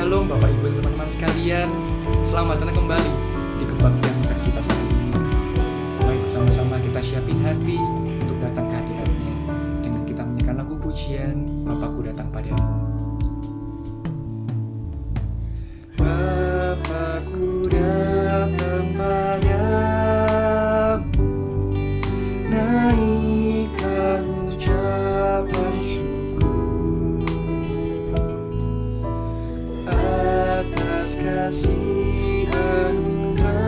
Shalom Bapak Ibu dan teman-teman sekalian. Selamat datang kembali di Kebaktian Universitas hari ini. Mari bersama-sama kita siapin hati untuk datang ke hadirat-Nya dengan kita menyanyikan lagu pujian Bapakku datang padamu. Bapakku datang padamu, naikkan ucapan syukur atas kasih anugerah-Mu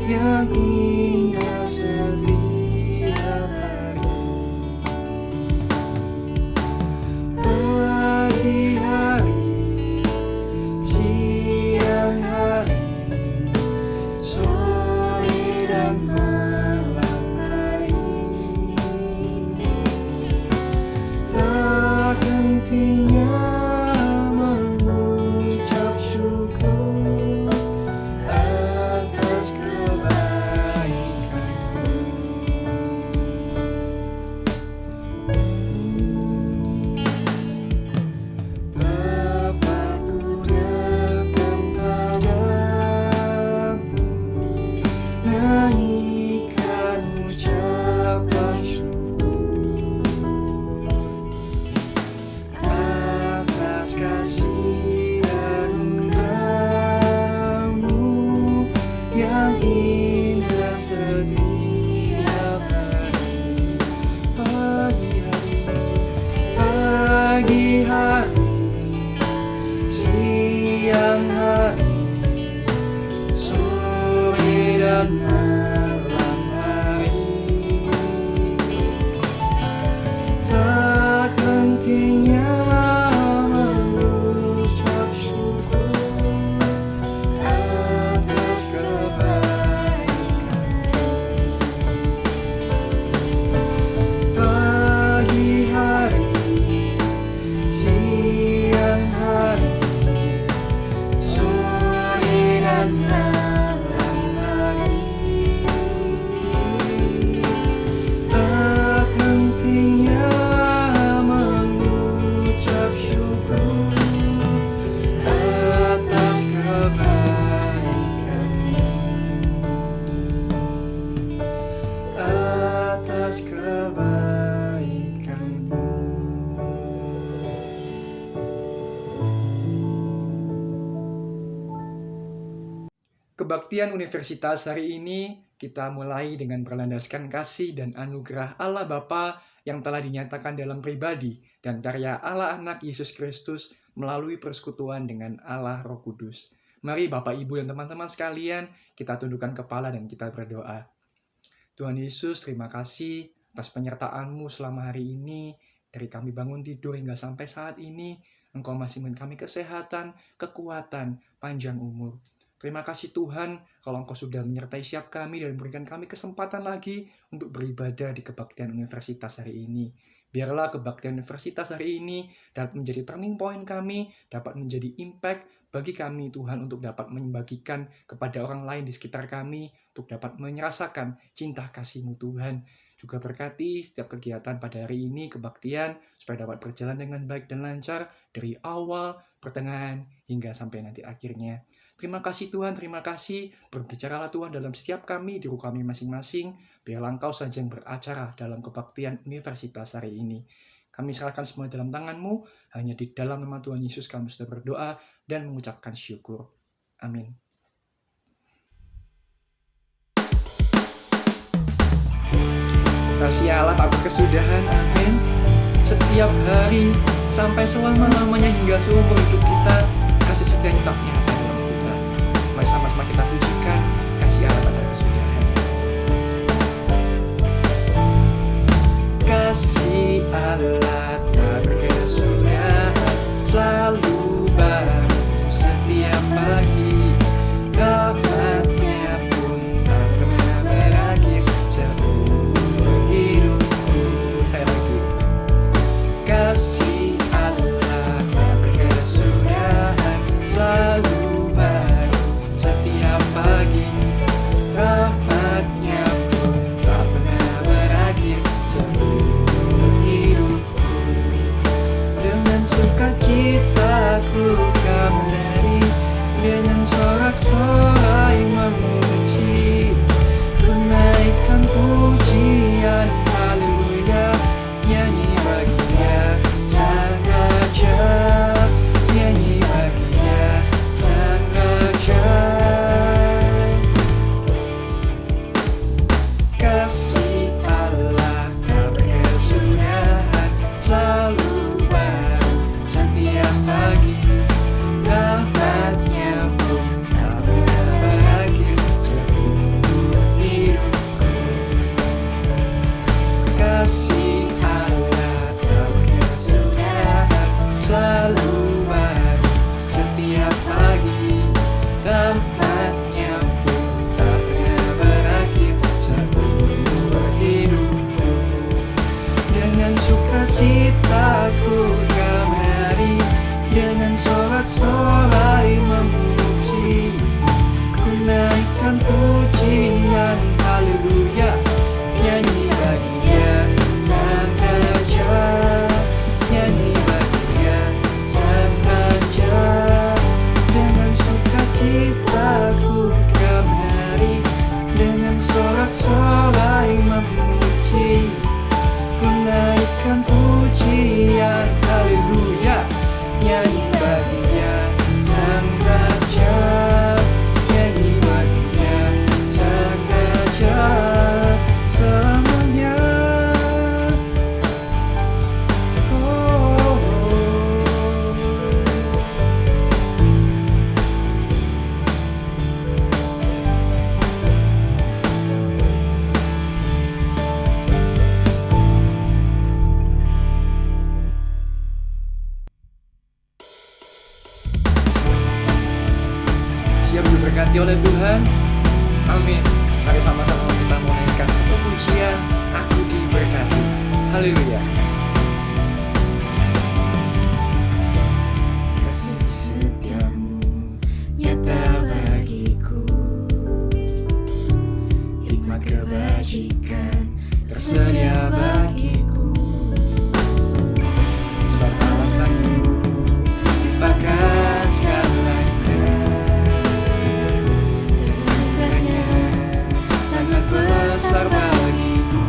yang indah setiap hari. Pagi hari, siang hari, sore dan malam hari, tak hentinya mengucap syukur atas kebaikan-Mu. Bapakku datang padamu, naikkan ucapan syukur atas kasih anugerah-Mu yang indah setiap hari. Pagi hari, siang hari, sore dan malam hari, tak hentinya mengucap syukur atas kebaikan. Pagi hari, siang hari, sore dan malam hari, tak hentinya mengucap syukur atas kebaikan-Mu, atas kebaikan-Mu. Kebaktian Universitas hari ini kita mulai dengan berlandaskan kasih dan anugerah Allah Bapa yang telah dinyatakan dalam pribadi dan karya Allah Anak Yesus Kristus melalui persekutuan dengan Allah Roh Kudus. Mari Bapak, Ibu, dan teman-teman sekalian, kita tundukkan kepala dan kita berdoa. Tuhan Yesus, terima kasih atas penyertaan-Mu selama hari ini. Dari kami bangun tidur hingga sampai saat ini, Engkau masih memberi kami kesehatan, kekuatan, panjang umur. Terima kasih Tuhan, kalau Engkau sudah menyertai setiap kami dan memberikan kami kesempatan lagi untuk beribadah di Kebaktian Universitas hari ini. Biarlah Kebaktian Universitas hari ini dapat menjadi turning point kami, dapat menjadi impact bagi kami Tuhan untuk dapat membagikan kepada orang lain di sekitar kami, untuk dapat merasakan cinta kasih-Mu Tuhan. Juga berkati setiap kegiatan pada hari ini kebaktian supaya dapat berjalan dengan baik dan lancar dari awal, pertengahan, hingga sampai nanti akhirnya. Terima kasih Tuhan, terima kasih. Berbicaralah Tuhan dalam setiap kami, di rumah kami masing-masing. Biarlah Engkau saja yang beracara dalam Kebaktian Universitas hari ini. Kami serahkan semua dalam tangan-Mu. Hanya di dalam nama Tuhan Yesus kami sudah berdoa dan mengucapkan syukur. Amin. Kasih Allah tak berkesudahan, amin. Setiap hari, sampai selama-lamanya hingga seumur hidup kita, kasih setia tak nyata dalam kita. Mari sama-sama kita pujikan kasih Allah tak berkesudahan. Kasih Allah tak berkesudahan, selalu baru setiap pagi. Rahmat-Nya pun tak pernah berakhir seumur hidupku. Kasih Allah tak berkesudahan, selalu baru setiap pagi. Rahmat-Nya pun tak pernah berakhir seumur hidupku. sukacitaku Kau menari dengan sorak-sorai memuji. Ku naikkan pujian haleluya, nyanyi bagi Dia Sang Raja, nyanyi bagi Dia Sang Raja. Kasih Allah tak berkesudahan, selalu baru setiap pagi. Rahmat-Nya pun tak pernah berakhir seumur hidupku. Kasih Allah tak berkesudahan, selalu baru setiap pagi. Rahmat-Nya pun tak pernah berakhir seumur hidupku. Dengan sukacitaku Kau menari, dengan sorak-sorai memuji. Ku naikkan pujian haleluya, nyanyi bagi Dia Sang Raja, nyanyi bagi Dia Sang Raja. Dengan sukacitaku Kau menari, dengan sorak-sorai memuji. Ku naikkan pujian haleluya, nyanyi bagi Dia Sang Raja, nyanyi bagi Dia Sang Raja. Selamanya oh. Siap diberkati oleh Tuhan? Amin. Mari sama-sama kita menaikkan satu pujian, Aku Diberkati. Haleluya. Kasih setiamu nyata bagiku, hikmat kebajikan tersedia bagiku. Sebab alasanmu limpahkan segalanya, tenaga-Nya sangat besar bagiku.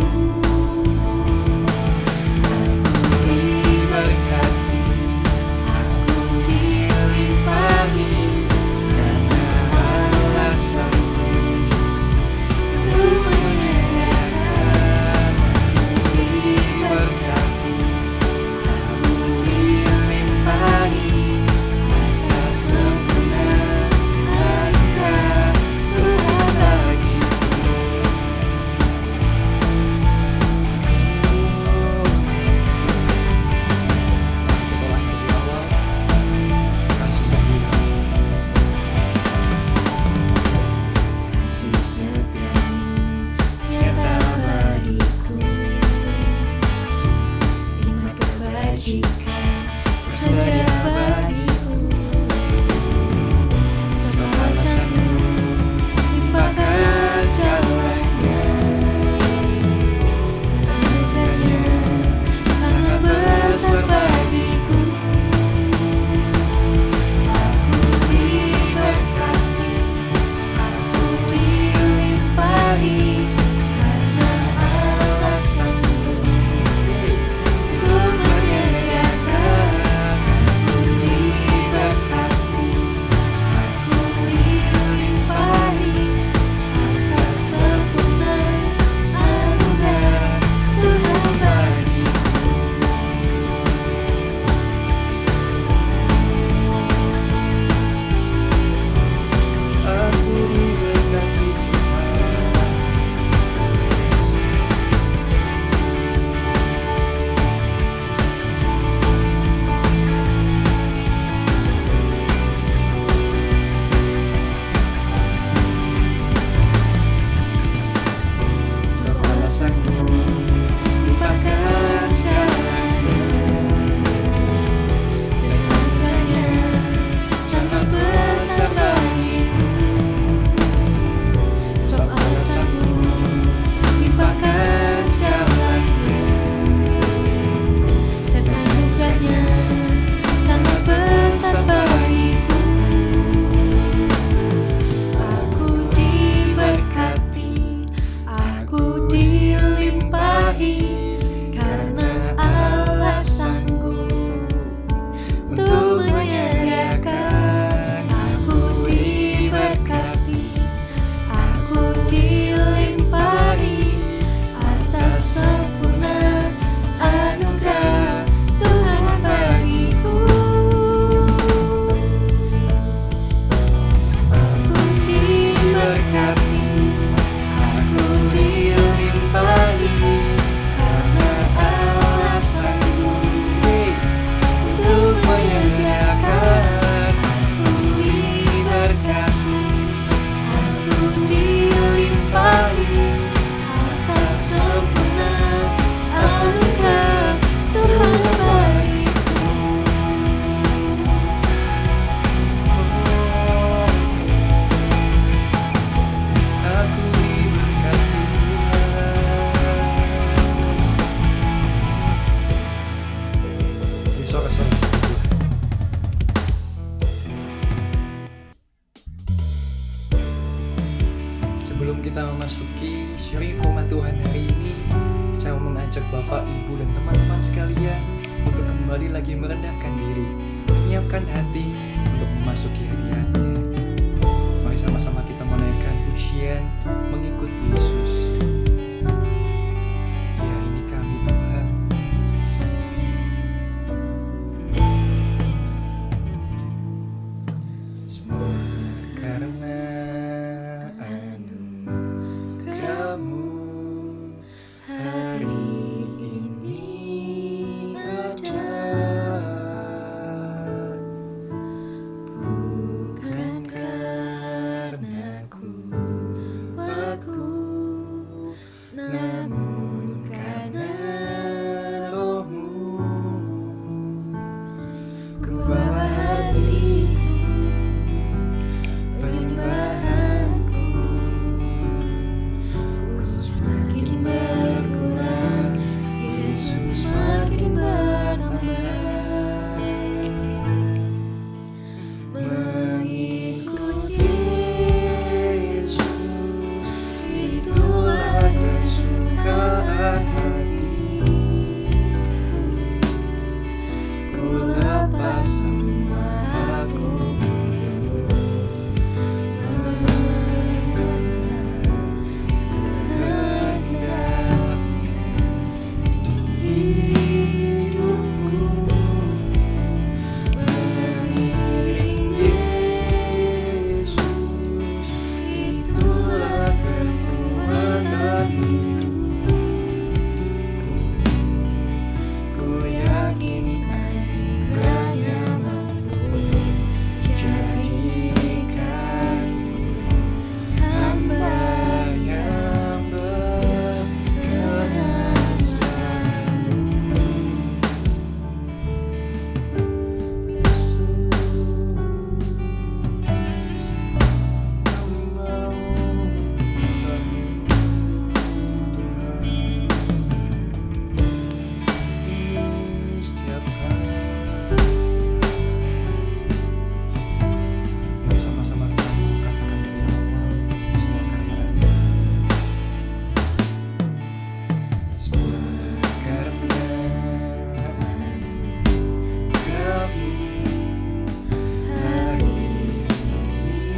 ibu dan teman-teman sekalian untuk kembali lagi merendahkan diri, menyiapkan hati untuk memasuki hadiratnya. Mari sama-sama kita menaikkan pujian mengikut Yesus. Ya, ini kami Tuhan. Semua karena anugerah-Mu hari ini ada, bukan karena kuatku, namun karena Roh-Mu. Ku bawa hatiku, penyembahanku, ku semakin berkurang, Yesus semakin bertambah. Mengikut Yesus, itulah kesukaan hatiku. Ku lepas semua aku untuk kehendaknya di hidupku. Mengiring Yesus, itulah kekuatan hidupku. Ku yakin anugerahnya mampu jadikanku hamba yang berkenan selalu. Kami mau Tuhan setiap kali. Mari sama-sama kita katakan dari awal, semua karena anugerah-Mu hari ini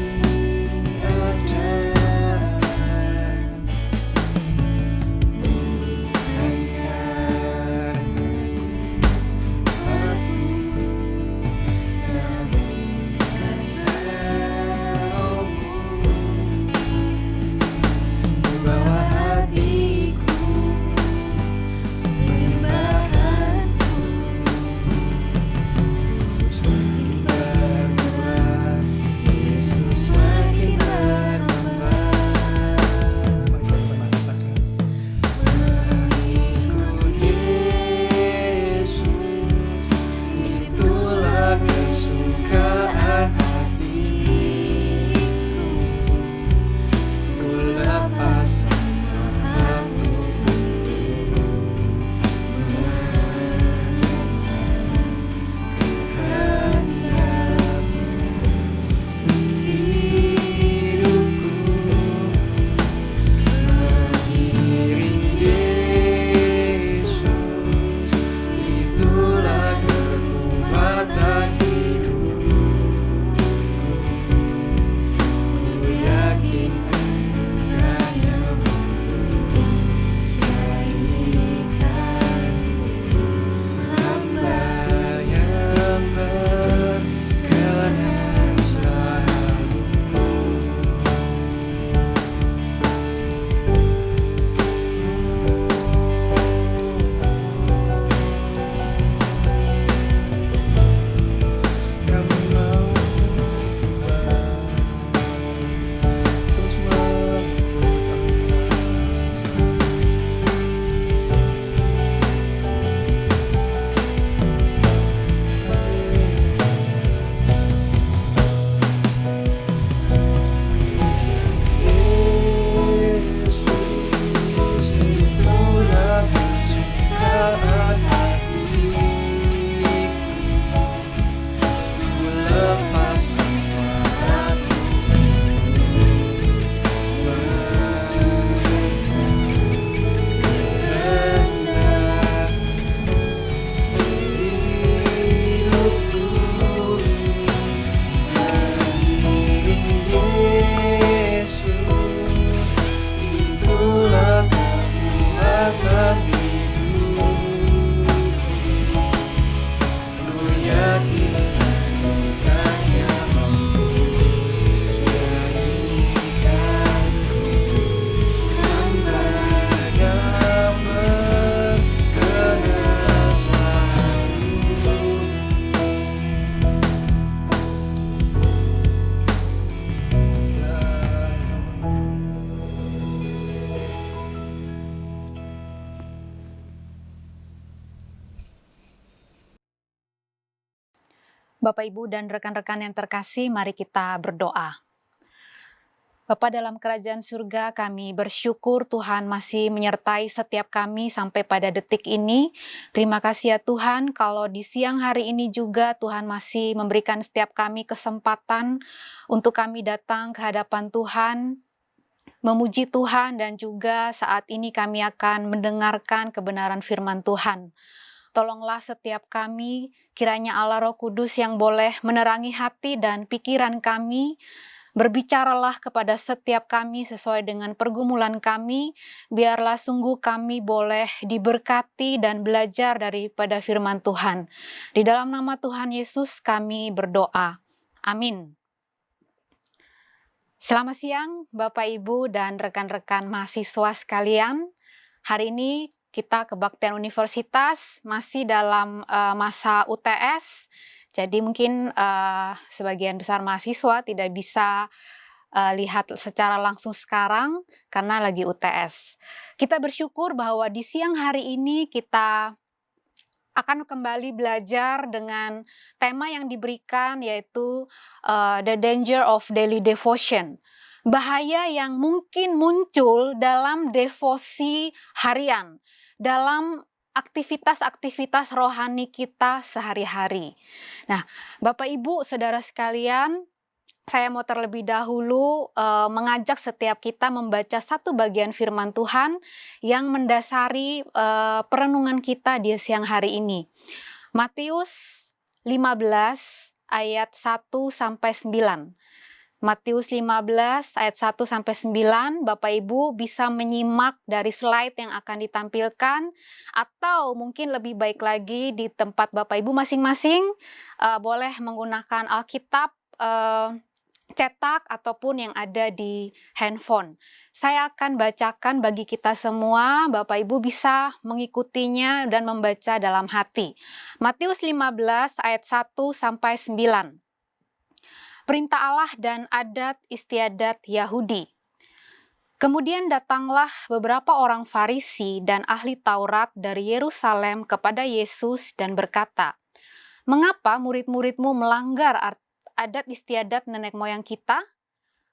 ada, bukan karena kuatku, namun karena Roh-Mu. Ku bawa hatiku, penyembahanku, ku semakin berkurang, Yesus semakin bertambah. Mari sama-sama katakan. Mengikut Yesus, itulah kesukaan hatiku. Ku lepas semua aku untuk kehendakmu di hidupku. Mengiring Yesus, itulah kekuatan hidupku. Ku yakin anugerahnya mampu jadikanku hamba yang berkenan selalu. Kami mau terus Yesus, itulah kesukaan hatiku. Ku lepas semua aku untuk kehendakmu. Bapak, Ibu, dan rekan-rekan yang terkasih, mari kita berdoa. Bapa dalam kerajaan surga, kami bersyukur Tuhan masih menyertai setiap kami sampai pada detik ini. Terima kasih ya Tuhan, kalau di siang hari ini juga Tuhan masih memberikan setiap kami kesempatan untuk kami datang ke hadapan Tuhan, memuji Tuhan, dan juga saat ini kami akan mendengarkan kebenaran firman Tuhan. Tolonglah setiap kami, kiranya Allah Roh Kudus yang boleh menerangi hati dan pikiran kami. Berbicaralah kepada setiap kami sesuai dengan pergumulan kami, biarlah sungguh kami boleh diberkati dan belajar daripada firman Tuhan. Di dalam nama Tuhan Yesus kami berdoa. Amin. Selamat siang Bapak, Ibu, dan rekan-rekan mahasiswa sekalian. Hari ini kita kebaktian universitas masih dalam masa UTS. Jadi mungkin sebagian besar mahasiswa tidak bisa lihat secara langsung sekarang karena lagi UTS. Kita bersyukur bahwa di siang hari ini kita akan kembali belajar dengan tema yang diberikan, yaitu The Danger of Daily Devotion. Bahaya yang mungkin muncul dalam devosi harian, dalam aktivitas-aktivitas rohani kita sehari-hari. Nah, Bapak, Ibu, saudara sekalian, saya mau terlebih dahulu mengajak setiap kita membaca satu bagian firman Tuhan yang mendasari perenungan kita di siang hari ini. Matius 15 ayat 1 sampai 9. Matius 15 ayat 1 sampai 9, Bapak Ibu bisa menyimak dari slide yang akan ditampilkan, atau mungkin lebih baik lagi di tempat Bapak Ibu masing-masing boleh menggunakan Alkitab cetak ataupun yang ada di handphone. Saya akan bacakan bagi kita semua, Bapak Ibu bisa mengikutinya dan membaca dalam hati. Matius 15 ayat 1 sampai 9. Perintah Allah dan adat istiadat Yahudi. Kemudian datanglah beberapa orang Farisi dan ahli Taurat dari Yerusalem kepada Yesus dan berkata, "Mengapa murid-muridmu melanggar adat istiadat nenek moyang kita?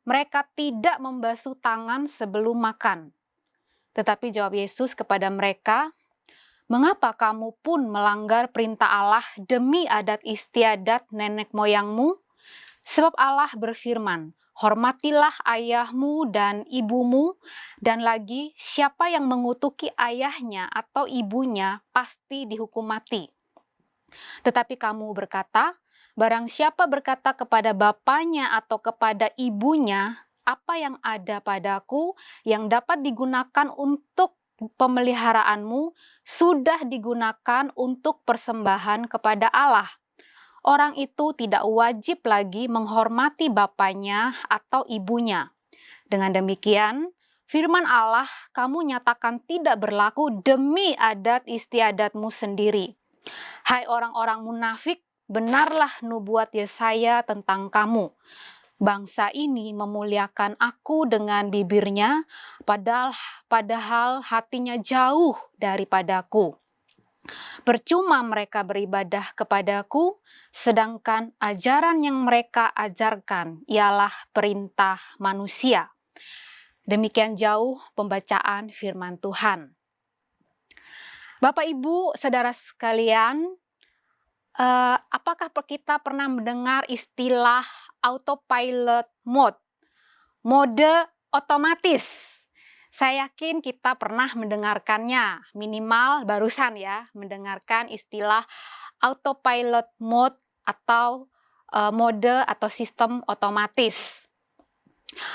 Mereka tidak membasuh tangan sebelum makan." Tetapi jawab Yesus kepada mereka, "Mengapa kamu pun melanggar perintah Allah demi adat istiadat nenek moyangmu? Sebab Allah berfirman, hormatilah ayahmu dan ibumu, dan lagi siapa yang mengutuki ayahnya atau ibunya pasti dihukum mati. Tetapi kamu berkata, barang siapa berkata kepada bapaknya atau kepada ibunya, apa yang ada padaku yang dapat digunakan untuk pemeliharaanmu, sudah digunakan untuk persembahan kepada Allah. Orang itu tidak wajib lagi menghormati bapaknya atau ibunya. Dengan demikian, firman Allah kamu nyatakan tidak berlaku demi adat istiadatmu sendiri. Hai orang-orang munafik, benarlah nubuat Yesaya tentang kamu. Bangsa ini memuliakan aku dengan bibirnya, padahal hatinya jauh daripadaku. Percuma mereka beribadah kepadaku, sedangkan ajaran yang mereka ajarkan ialah perintah manusia." Demikian jauh pembacaan firman Tuhan. Bapak, Ibu, saudara sekalian, apakah kita pernah mendengar istilah autopilot mode, mode otomatis? Saya yakin kita pernah mendengarkannya, minimal barusan ya, mendengarkan istilah autopilot mode atau mode atau sistem otomatis.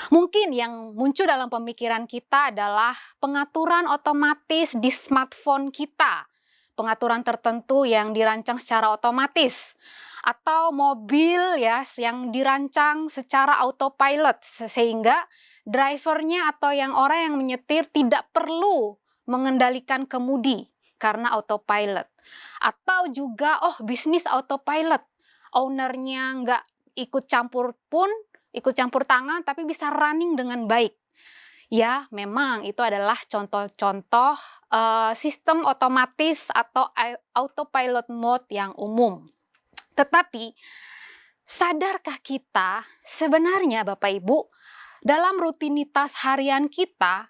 Mungkin yang muncul dalam pemikiran kita adalah pengaturan otomatis di smartphone kita, pengaturan tertentu yang dirancang secara otomatis, atau mobil ya yang dirancang secara autopilot sehingga drivernya atau orang yang menyetir tidak perlu mengendalikan kemudi karena autopilot. Atau juga bisnis autopilot, ownernya nggak ikut campur tangan tapi bisa running dengan baik. Ya, memang itu adalah contoh-contoh sistem otomatis atau autopilot mode yang umum. Tetapi, sadarkah kita sebenarnya Bapak Ibu, dalam rutinitas harian kita,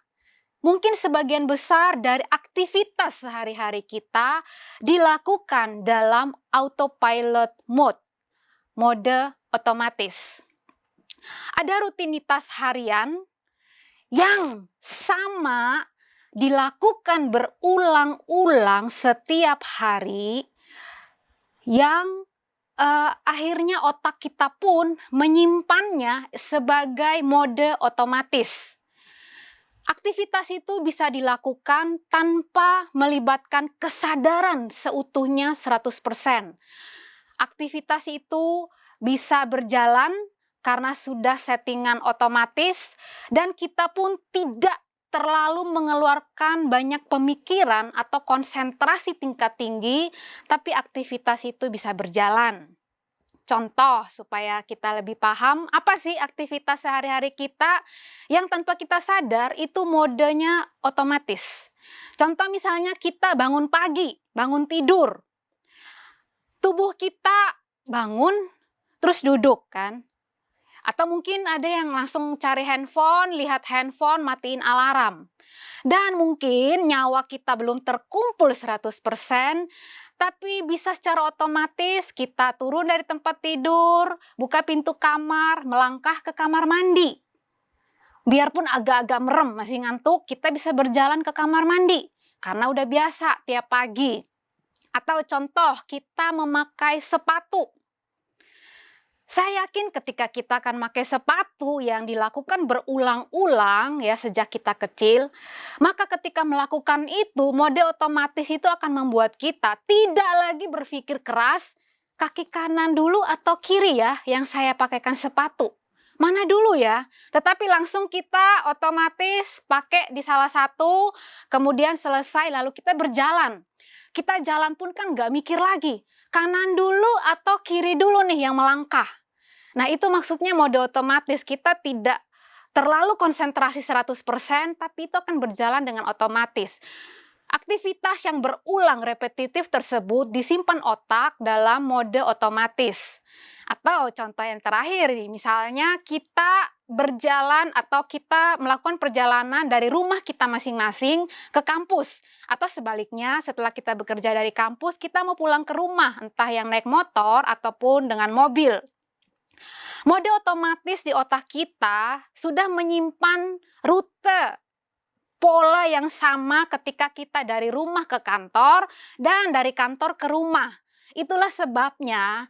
mungkin sebagian besar dari aktivitas sehari-hari kita dilakukan dalam autopilot mode otomatis. Ada rutinitas harian yang sama dilakukan berulang-ulang setiap hari yang akhirnya otak kita pun menyimpannya sebagai mode otomatis. Aktivitas itu bisa dilakukan tanpa melibatkan kesadaran seutuhnya 100%. Aktivitas itu bisa berjalan karena sudah settingan otomatis dan kita pun tidak terlalu mengeluarkan banyak pemikiran atau konsentrasi tingkat tinggi, tapi aktivitas itu bisa berjalan. Contoh supaya kita lebih paham, apa sih aktivitas sehari-hari kita yang tanpa kita sadar itu modenya otomatis. Contoh misalnya kita bangun pagi, bangun tidur. Tubuh kita bangun, terus duduk kan. Atau mungkin ada yang langsung cari handphone, lihat handphone, matiin alarm. Dan mungkin nyawa kita belum terkumpul 100%, tapi bisa secara otomatis kita turun dari tempat tidur, buka pintu kamar, melangkah ke kamar mandi. Biarpun agak-agak merem, masih ngantuk, kita bisa berjalan ke kamar mandi. Karena udah biasa tiap pagi. Atau contoh, kita memakai sepatu. Saya yakin ketika kita akan pakai sepatu yang dilakukan berulang-ulang ya sejak kita kecil, maka ketika melakukan itu, mode otomatis itu akan membuat kita tidak lagi berpikir keras, kaki kanan dulu atau kiri ya yang saya pakaikan sepatu. Mana dulu ya? Tetapi langsung kita otomatis pakai di salah satu, kemudian selesai lalu kita berjalan. Kita jalan pun kan nggak mikir lagi, kanan dulu atau kiri dulu nih yang melangkah. Nah itu maksudnya mode otomatis, kita tidak terlalu konsentrasi 100%, tapi itu akan berjalan dengan otomatis. Aktivitas yang berulang repetitif tersebut disimpan otak dalam mode otomatis. Atau contoh yang terakhir, misalnya kita berjalan atau kita melakukan perjalanan dari rumah kita masing-masing ke kampus. Atau sebaliknya, setelah kita bekerja dari kampus, kita mau pulang ke rumah, entah yang naik motor ataupun dengan mobil. Mode otomatis di otak kita sudah menyimpan rute pola yang sama ketika kita dari rumah ke kantor dan dari kantor ke rumah. Itulah sebabnya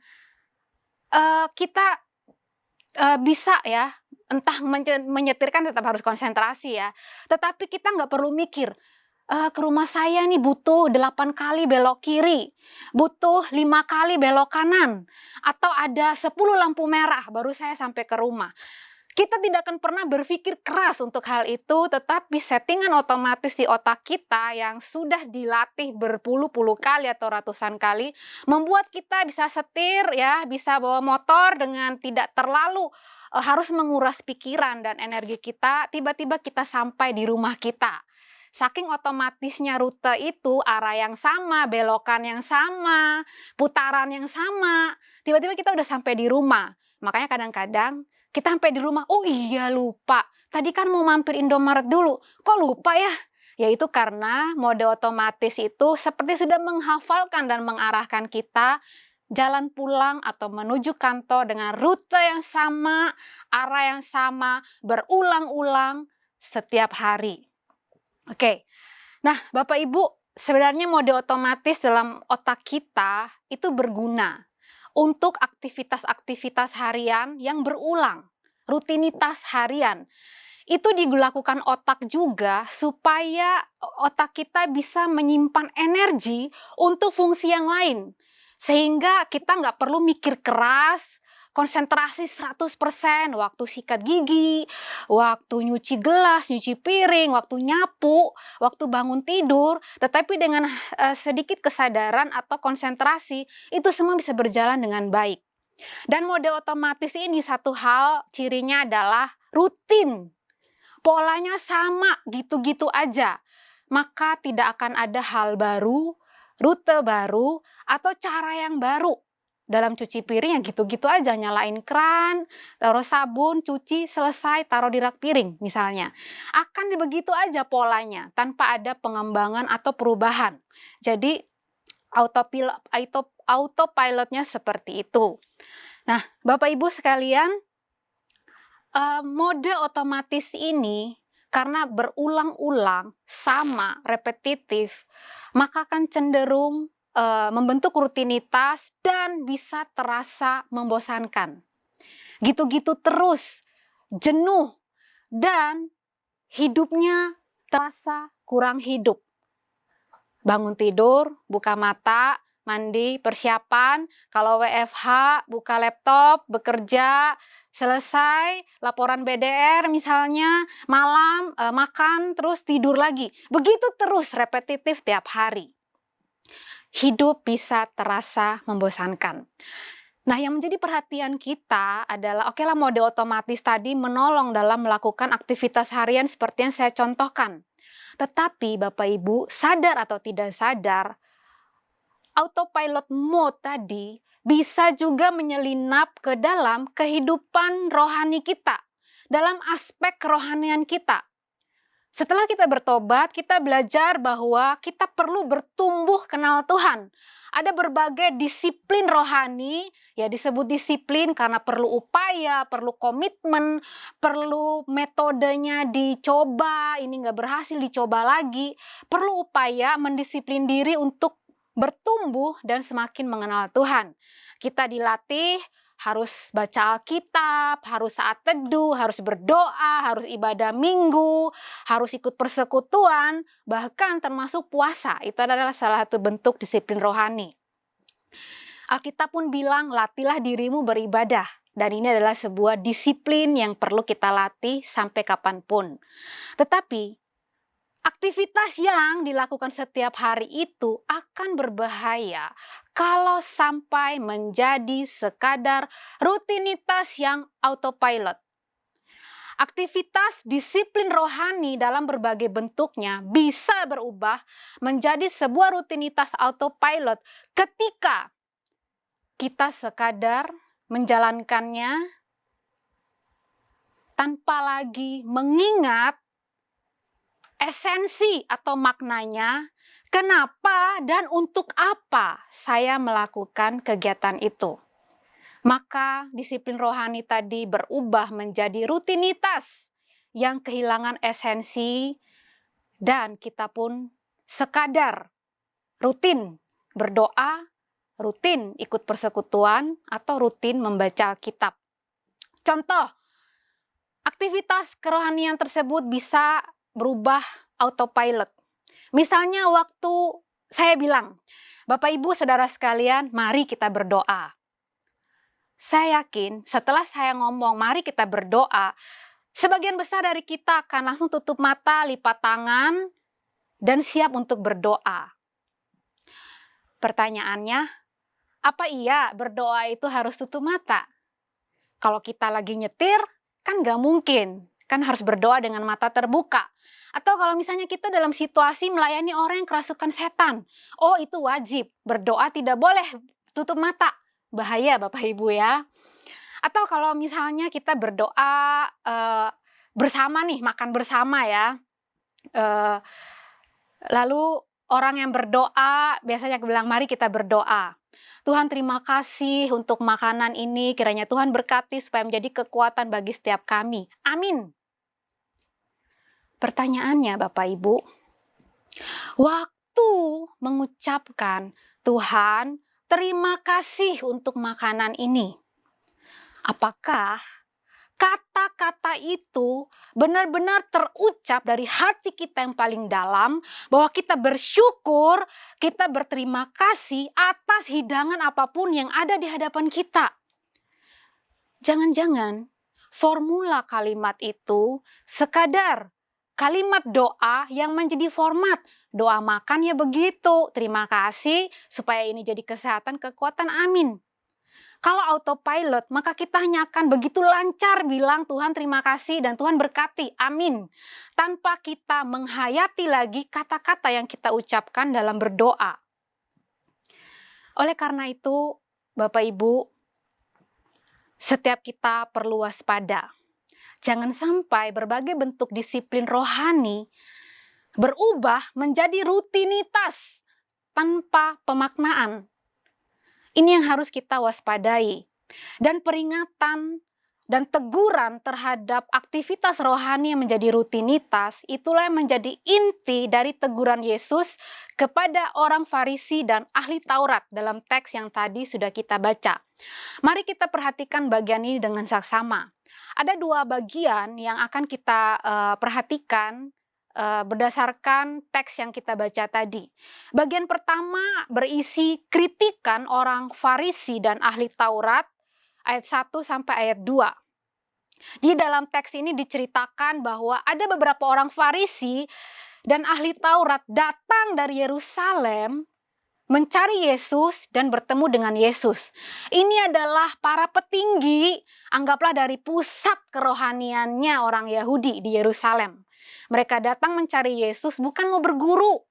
kita bisa ya, entah menyetirkan tetap harus konsentrasi ya, tetapi kita nggak perlu mikir, ke rumah saya nih butuh 8 kali belok kiri, butuh 5 kali belok kanan, atau ada 10 lampu merah baru saya sampai ke rumah. Kita tidak akan pernah berpikir keras untuk hal itu, tetapi settingan otomatis di otak kita yang sudah dilatih berpuluh-puluh kali atau ratusan kali, membuat kita bisa setir ya, bisa bawa motor dengan tidak terlalu harus menguras pikiran dan energi kita, tiba-tiba kita sampai di rumah kita. Saking otomatisnya rute itu, arah yang sama, belokan yang sama, putaran yang sama, tiba-tiba kita udah sampai di rumah. Makanya kadang-kadang kita sampai di rumah, oh iya lupa, tadi kan mau mampir Indomaret dulu, kok lupa ya? Yaitu karena mode otomatis itu seperti sudah menghafalkan dan mengarahkan kita jalan pulang atau menuju kantor dengan rute yang sama, arah yang sama, berulang-ulang setiap hari. Oke, nah Bapak Ibu, sebenarnya mode otomatis dalam otak kita itu berguna untuk aktivitas-aktivitas harian yang berulang, rutinitas harian. Itu dilakukan otak juga supaya otak kita bisa menyimpan energi untuk fungsi yang lain. Sehingga kita nggak perlu mikir keras, konsentrasi 100%, waktu sikat gigi, waktu nyuci gelas, nyuci piring, waktu nyapu, waktu bangun tidur, tetapi dengan sedikit kesadaran atau konsentrasi, itu semua bisa berjalan dengan baik. Dan mode otomatis ini satu hal, cirinya adalah rutin. Polanya sama, gitu-gitu aja. Maka tidak akan ada hal baru, rute baru, atau cara yang baru. dalam cuci piring ya gitu-gitu aja, nyalain keran, taruh sabun, cuci, selesai, taruh di rak piring misalnya. Akan begitu aja polanya, tanpa ada pengembangan atau perubahan. Jadi autopilotnya seperti itu. Nah, Bapak Ibu sekalian, mode otomatis ini karena berulang-ulang, sama, repetitif, maka akan cenderung membentuk rutinitas dan bisa terasa membosankan. Gitu-gitu terus, jenuh, dan hidupnya terasa kurang hidup. Bangun tidur, buka mata, mandi, persiapan, kalau WFH, buka laptop, bekerja, selesai, laporan BDR misalnya, malam, makan, terus tidur lagi. Begitu terus repetitif tiap hari. Hidup bisa terasa membosankan. Nah, yang menjadi perhatian kita adalah, oke lah, mode otomatis tadi menolong dalam melakukan aktivitas harian seperti yang saya contohkan. Tetapi Bapak Ibu, sadar atau tidak sadar, autopilot mode tadi bisa juga menyelinap ke dalam kehidupan rohani kita, dalam aspek kerohanian kita. Setelah kita bertobat, kita belajar bahwa kita perlu bertumbuh kenal Tuhan. Ada berbagai disiplin rohani, ya disebut disiplin karena perlu upaya, perlu komitmen, perlu metodenya dicoba, ini nggak berhasil dicoba lagi. Perlu upaya mendisiplin diri untuk bertumbuh dan semakin mengenal Tuhan. Kita dilatih harus baca Alkitab, harus saat teduh, harus berdoa, harus ibadah minggu, harus ikut persekutuan, bahkan termasuk puasa. Itu adalah salah satu bentuk disiplin rohani. Alkitab pun bilang, latihlah dirimu beribadah. Dan ini adalah sebuah disiplin yang perlu kita latih sampai kapanpun. Tetapi, aktivitas yang dilakukan setiap hari itu akan berbahaya kalau sampai menjadi sekadar rutinitas yang autopilot. Aktivitas disiplin rohani dalam berbagai bentuknya bisa berubah menjadi sebuah rutinitas autopilot ketika kita sekadar menjalankannya tanpa lagi mengingat esensi atau maknanya, kenapa dan untuk apa saya melakukan kegiatan itu. Maka disiplin rohani tadi berubah menjadi rutinitas yang kehilangan esensi, dan kita pun sekadar rutin berdoa, rutin ikut persekutuan, atau rutin membaca Alkitab. Contoh, aktivitas kerohanian tersebut bisa berubah autopilot. Misalnya waktu saya bilang, Bapak Ibu Saudara sekalian, mari kita berdoa. Saya yakin setelah saya ngomong mari kita berdoa, sebagian besar dari kita akan langsung tutup mata, lipat tangan, dan siap untuk berdoa. Pertanyaannya, apa iya berdoa itu harus tutup mata? Kalau kita lagi nyetir, kan nggak mungkin. Kan harus berdoa dengan mata terbuka. Atau kalau misalnya kita dalam situasi melayani orang yang kerasukan setan. Oh, itu wajib. Berdoa tidak boleh tutup mata. Bahaya Bapak Ibu ya. Atau kalau misalnya kita berdoa bersama nih, makan bersama ya. Lalu orang yang berdoa biasanya bilang, mari kita berdoa. Tuhan, terima kasih untuk makanan ini, kiranya Tuhan berkati supaya menjadi kekuatan bagi setiap kami. Amin. Pertanyaannya Bapak Ibu, waktu mengucapkan Tuhan, terima kasih untuk makanan ini, apakah kata-kata itu benar-benar terucap dari hati kita yang paling dalam, bahwa kita bersyukur, kita berterima kasih atas hidangan apapun yang ada di hadapan kita? Jangan-jangan formula kalimat itu sekadar kalimat doa yang menjadi format. Doa makan ya begitu, terima kasih supaya ini jadi kesehatan, kekuatan, amin. Kalau autopilot, maka kita hanya akan begitu lancar bilang Tuhan terima kasih dan Tuhan berkati, amin. Tanpa kita menghayati lagi kata-kata yang kita ucapkan dalam berdoa. Oleh karena itu, Bapak Ibu, setiap kita perlu waspada. Jangan sampai berbagai bentuk disiplin rohani berubah menjadi rutinitas tanpa pemaknaan. Ini yang harus kita waspadai. Dan peringatan dan teguran terhadap aktivitas rohani yang menjadi rutinitas, itulah yang menjadi inti dari teguran Yesus kepada orang Farisi dan ahli Taurat dalam teks yang tadi sudah kita baca. Mari kita perhatikan bagian ini dengan saksama. Ada dua bagian yang akan kita perhatikan berdasarkan teks yang kita baca tadi. Bagian pertama berisi kritikan orang Farisi dan ahli Taurat, ayat 1 sampai ayat 2. Di dalam teks ini diceritakan bahwa ada beberapa orang Farisi dan ahli Taurat datang dari Yerusalem mencari Yesus dan bertemu dengan Yesus. Ini adalah para petinggi, anggaplah dari pusat kerohaniannya orang Yahudi di Yerusalem. Mereka datang mencari Yesus bukan mau berguru,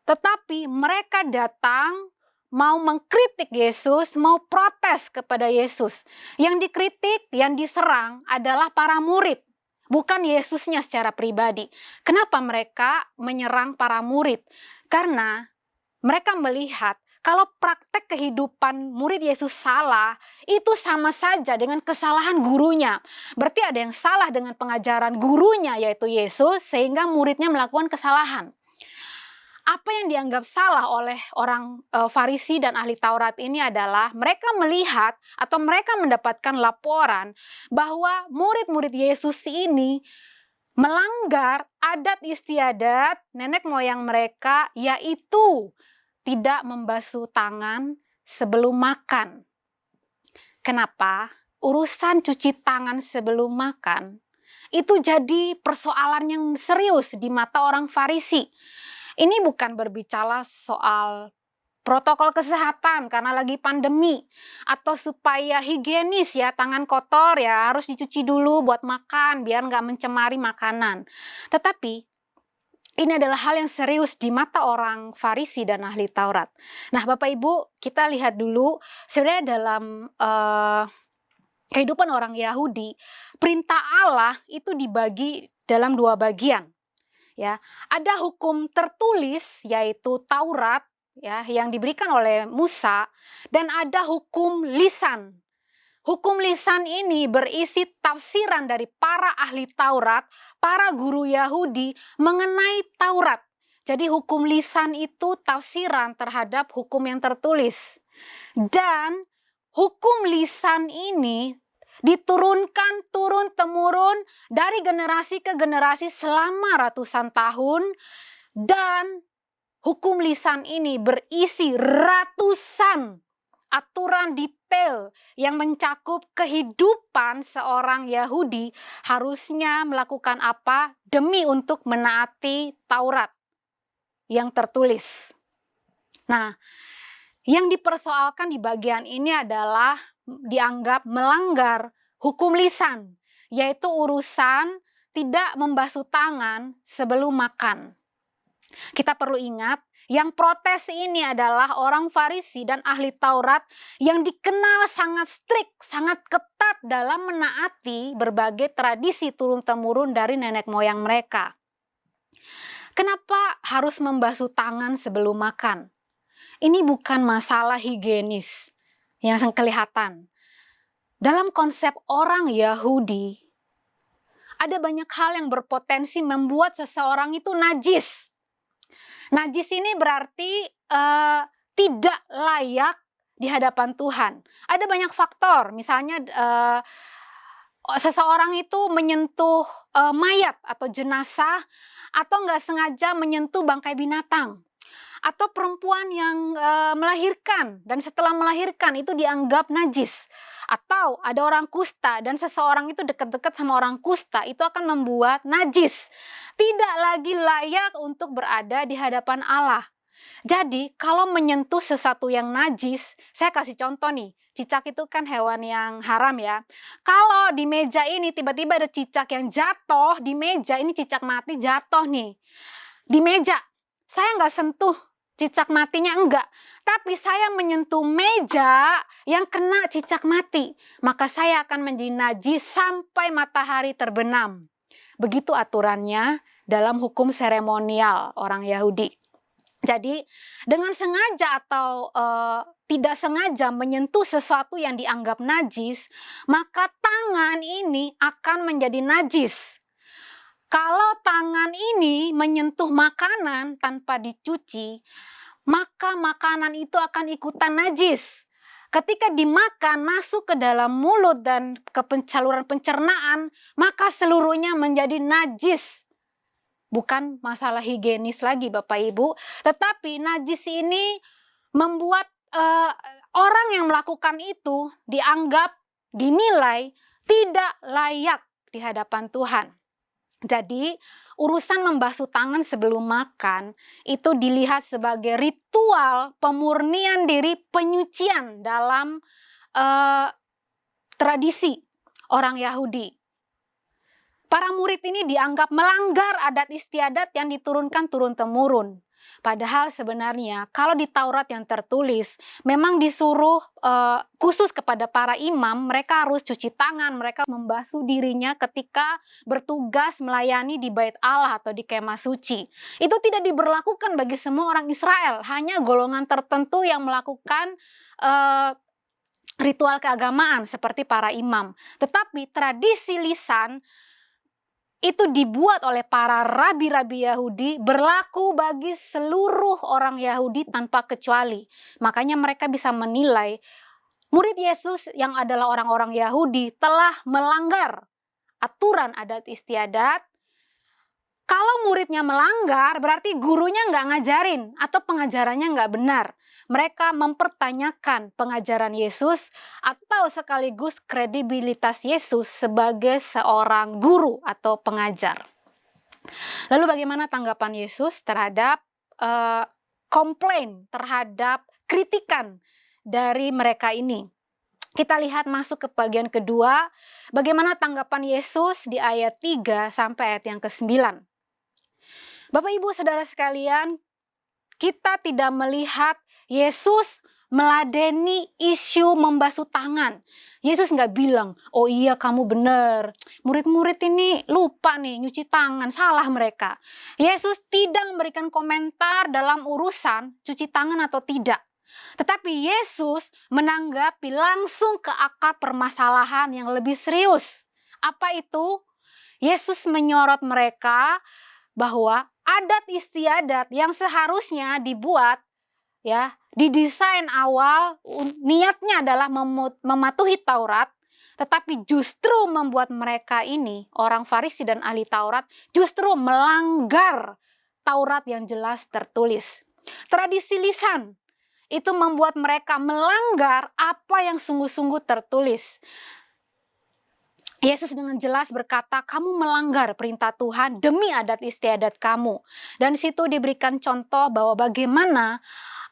tetapi mereka datang mau mengkritik Yesus, mau protes kepada Yesus. Yang dikritik, yang diserang adalah para murid, bukan Yesusnya secara pribadi. Kenapa mereka menyerang para murid? Karena mereka melihat kalau praktek kehidupan murid Yesus salah, itu sama saja dengan kesalahan gurunya. Berarti ada yang salah dengan pengajaran gurunya, yaitu Yesus, sehingga muridnya melakukan kesalahan. Apa yang dianggap salah oleh orang Farisi dan ahli Taurat ini adalah mereka melihat atau mereka mendapatkan laporan bahwa murid-murid Yesus ini melanggar adat istiadat nenek moyang mereka, yaitu tidak membasuh tangan sebelum makan. Kenapa? Urusan cuci tangan sebelum makan itu jadi persoalan yang serius di mata orang Farisi. Ini bukan berbicara soal protokol kesehatan karena lagi pandemi, atau supaya higienis ya, tangan kotor ya harus dicuci dulu buat makan biar nggak mencemari makanan. Tetapi ini adalah hal yang serius di mata orang Farisi dan ahli Taurat. Nah, Bapak Ibu, kita lihat dulu sebenarnya dalam kehidupan orang Yahudi, perintah Allah itu dibagi dalam dua bagian. Ya, ada hukum tertulis yaitu Taurat ya yang diberikan oleh Musa, dan ada hukum lisan. Hukum lisan ini berisi tafsiran dari para ahli Taurat, para guru Yahudi mengenai Taurat. Jadi hukum lisan itu tafsiran terhadap hukum yang tertulis. Dan hukum lisan ini diturunkan turun-temurun dari generasi ke generasi selama ratusan tahun, dan hukum lisan ini berisi ratusan aturan detail yang mencakup kehidupan seorang Yahudi harusnya melakukan apa demi untuk menaati Taurat yang tertulis. Nah, yang dipersoalkan di bagian ini adalah dianggap melanggar hukum lisan, yaitu urusan tidak membasuh tangan sebelum makan. Kita perlu ingat, yang protes ini adalah orang Farisi dan ahli Taurat yang dikenal sangat strict, sangat ketat dalam menaati berbagai tradisi turun-temurun dari nenek moyang mereka. Kenapa harus membasuh tangan sebelum makan? Ini bukan masalah higienis yang kelihatan. Dalam konsep orang Yahudi, ada banyak hal yang berpotensi membuat seseorang itu najis. Najis ini berarti tidak layak di hadapan Tuhan. Ada banyak faktor, misalnya seseorang itu menyentuh mayat atau jenazah, atau nggak sengaja menyentuh bangkai binatang. Atau perempuan yang melahirkan dan setelah melahirkan itu dianggap najis. Atau ada orang kusta dan seseorang itu dekat-dekat sama orang kusta, itu akan membuat najis. Tidak lagi layak untuk berada di hadapan Allah. Jadi kalau menyentuh sesuatu yang najis, saya kasih contoh nih, cicak itu kan hewan yang haram ya. Kalau di meja ini tiba-tiba ada cicak yang jatuh di meja, ini cicak mati jatuh nih di meja, saya nggak sentuh cicak matinya enggak, tapi saya menyentuh meja yang kena cicak mati, maka saya akan menjadi najis sampai matahari terbenam. Begitu aturannya dalam hukum seremonial orang Yahudi. Jadi dengan sengaja atau tidak sengaja menyentuh sesuatu yang dianggap najis, maka tangan ini akan menjadi najis. Kalau tangan ini menyentuh makanan tanpa dicuci, maka makanan itu akan ikutan najis. Ketika dimakan masuk ke dalam mulut dan ke saluran pencernaan, maka seluruhnya menjadi najis. Bukan masalah higienis lagi Bapak Ibu, tetapi najis ini membuat orang yang melakukan itu dianggap, dinilai tidak layak di hadapan Tuhan. Jadi, urusan membasuh tangan sebelum makan itu dilihat sebagai ritual pemurnian diri, penyucian dalam tradisi orang Yahudi. Para murid ini dianggap melanggar adat istiadat yang diturunkan turun-temurun. Padahal sebenarnya kalau di Taurat yang tertulis memang disuruh khusus kepada para imam, mereka harus cuci tangan, mereka membasuh dirinya ketika bertugas melayani di Bait Allah atau di kemah suci. Itu tidak diberlakukan bagi semua orang Israel, hanya golongan tertentu yang melakukan ritual keagamaan seperti para imam. Tetapi tradisi lisan itu dibuat oleh para rabi-rabi Yahudi, berlaku bagi seluruh orang Yahudi tanpa kecuali. Makanya mereka bisa menilai murid Yesus yang adalah orang-orang Yahudi telah melanggar aturan adat istiadat. Kalau muridnya melanggar, berarti gurunya nggak ngajarin atau pengajarannya nggak benar. Mereka mempertanyakan pengajaran Yesus atau sekaligus kredibilitas Yesus sebagai seorang guru atau pengajar. Lalu bagaimana tanggapan Yesus terhadap komplain, terhadap kritikan dari mereka ini? Kita lihat masuk ke bagian kedua, bagaimana tanggapan Yesus di ayat 3 sampai ayat yang ke-9. Bapak Ibu Saudara sekalian, kita tidak melihat Yesus meladeni isu membasuh tangan. Yesus nggak bilang, oh iya kamu benar, murid-murid ini lupa nih nyuci tangan, salah mereka. Yesus tidak memberikan komentar dalam urusan cuci tangan atau tidak. Tetapi Yesus menanggapi langsung ke akar permasalahan yang lebih serius. Apa itu? Yesus menyorot mereka bahwa adat istiadat yang seharusnya dibuat, ya, didesain awal niatnya adalah mematuhi Taurat, tetapi justru membuat mereka ini, orang Farisi dan ahli Taurat, justru melanggar Taurat yang jelas tertulis. Tradisi lisan itu membuat mereka melanggar apa yang sungguh-sungguh tertulis. Yesus dengan jelas berkata, kamu melanggar perintah Tuhan demi adat istiadat kamu. Dan di situ diberikan contoh bahwa bagaimana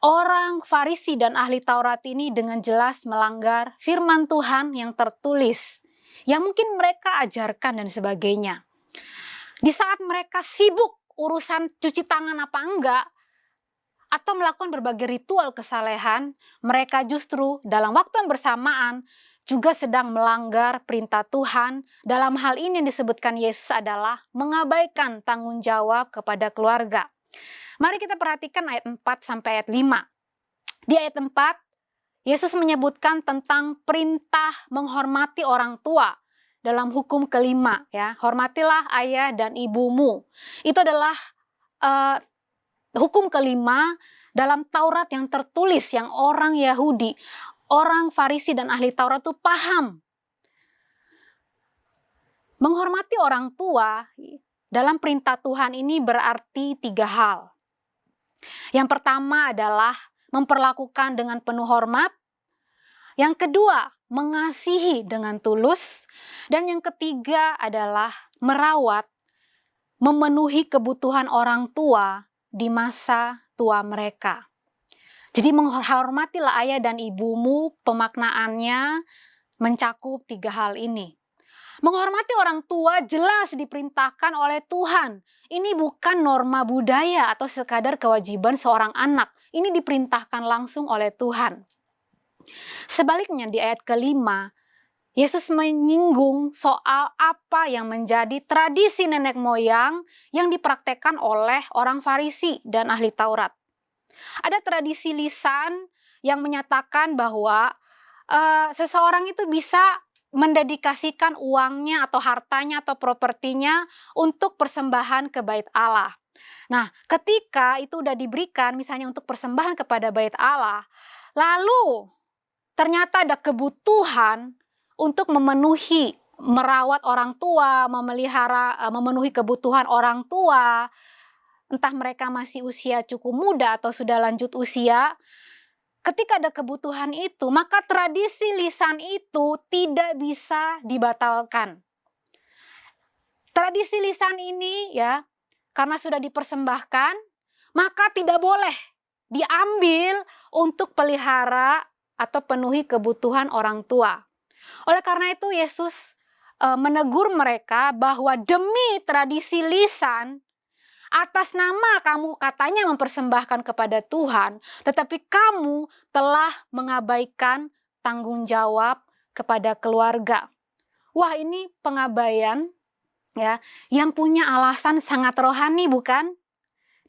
orang Farisi dan ahli Taurat ini dengan jelas melanggar firman Tuhan yang tertulis, yang mungkin mereka ajarkan dan sebagainya. Di saat mereka sibuk urusan cuci tangan apa enggak, atau melakukan berbagai ritual kesalehan, mereka justru dalam waktu yang bersamaan juga sedang melanggar perintah Tuhan. Dalam hal ini yang disebutkan Yesus adalah mengabaikan tanggung jawab kepada keluarga. Mari kita perhatikan ayat 4 sampai ayat 5. Di ayat 4, Yesus menyebutkan tentang perintah menghormati orang tua dalam hukum kelima, ya. Hormatilah ayah dan ibumu. Itu adalah hukum kelima dalam Taurat yang tertulis yang orang Yahudi, orang Farisi dan ahli Taurat itu paham. Menghormati orang tua dalam perintah Tuhan ini berarti 3 hal. Yang pertama adalah memperlakukan dengan penuh hormat. Yang kedua, mengasihi dengan tulus. Dan yang ketiga adalah merawat, memenuhi kebutuhan orang tua di masa tua mereka. Jadi menghormatilah ayah dan ibumu, pemaknaannya mencakup 3 hal ini. Menghormati orang tua jelas diperintahkan oleh Tuhan. Ini bukan norma budaya atau sekadar kewajiban seorang anak. Ini diperintahkan langsung oleh Tuhan. Sebaliknya di ayat kelima, Yesus menyinggung soal apa yang menjadi tradisi nenek moyang yang dipraktekkan oleh orang Farisi dan ahli Taurat. Ada tradisi lisan yang menyatakan bahwa seseorang itu bisa mendedikasikan uangnya atau hartanya atau propertinya untuk persembahan ke bait Allah. Nah, ketika itu udah diberikan misalnya untuk persembahan kepada bait Allah, lalu ternyata ada kebutuhan untuk merawat orang tua, memenuhi kebutuhan orang tua, entah mereka masih usia cukup muda atau sudah lanjut usia. Ketika ada kebutuhan itu, maka tradisi lisan itu tidak bisa dibatalkan. Tradisi lisan ini ya, karena sudah dipersembahkan, maka tidak boleh diambil untuk pelihara atau penuhi kebutuhan orang tua. Oleh karena itu Yesus menegur mereka bahwa demi tradisi lisan, atas nama kamu katanya mempersembahkan kepada Tuhan, tetapi kamu telah mengabaikan tanggung jawab kepada keluarga. Wah, ini pengabaian ya, yang punya alasan sangat rohani, bukan?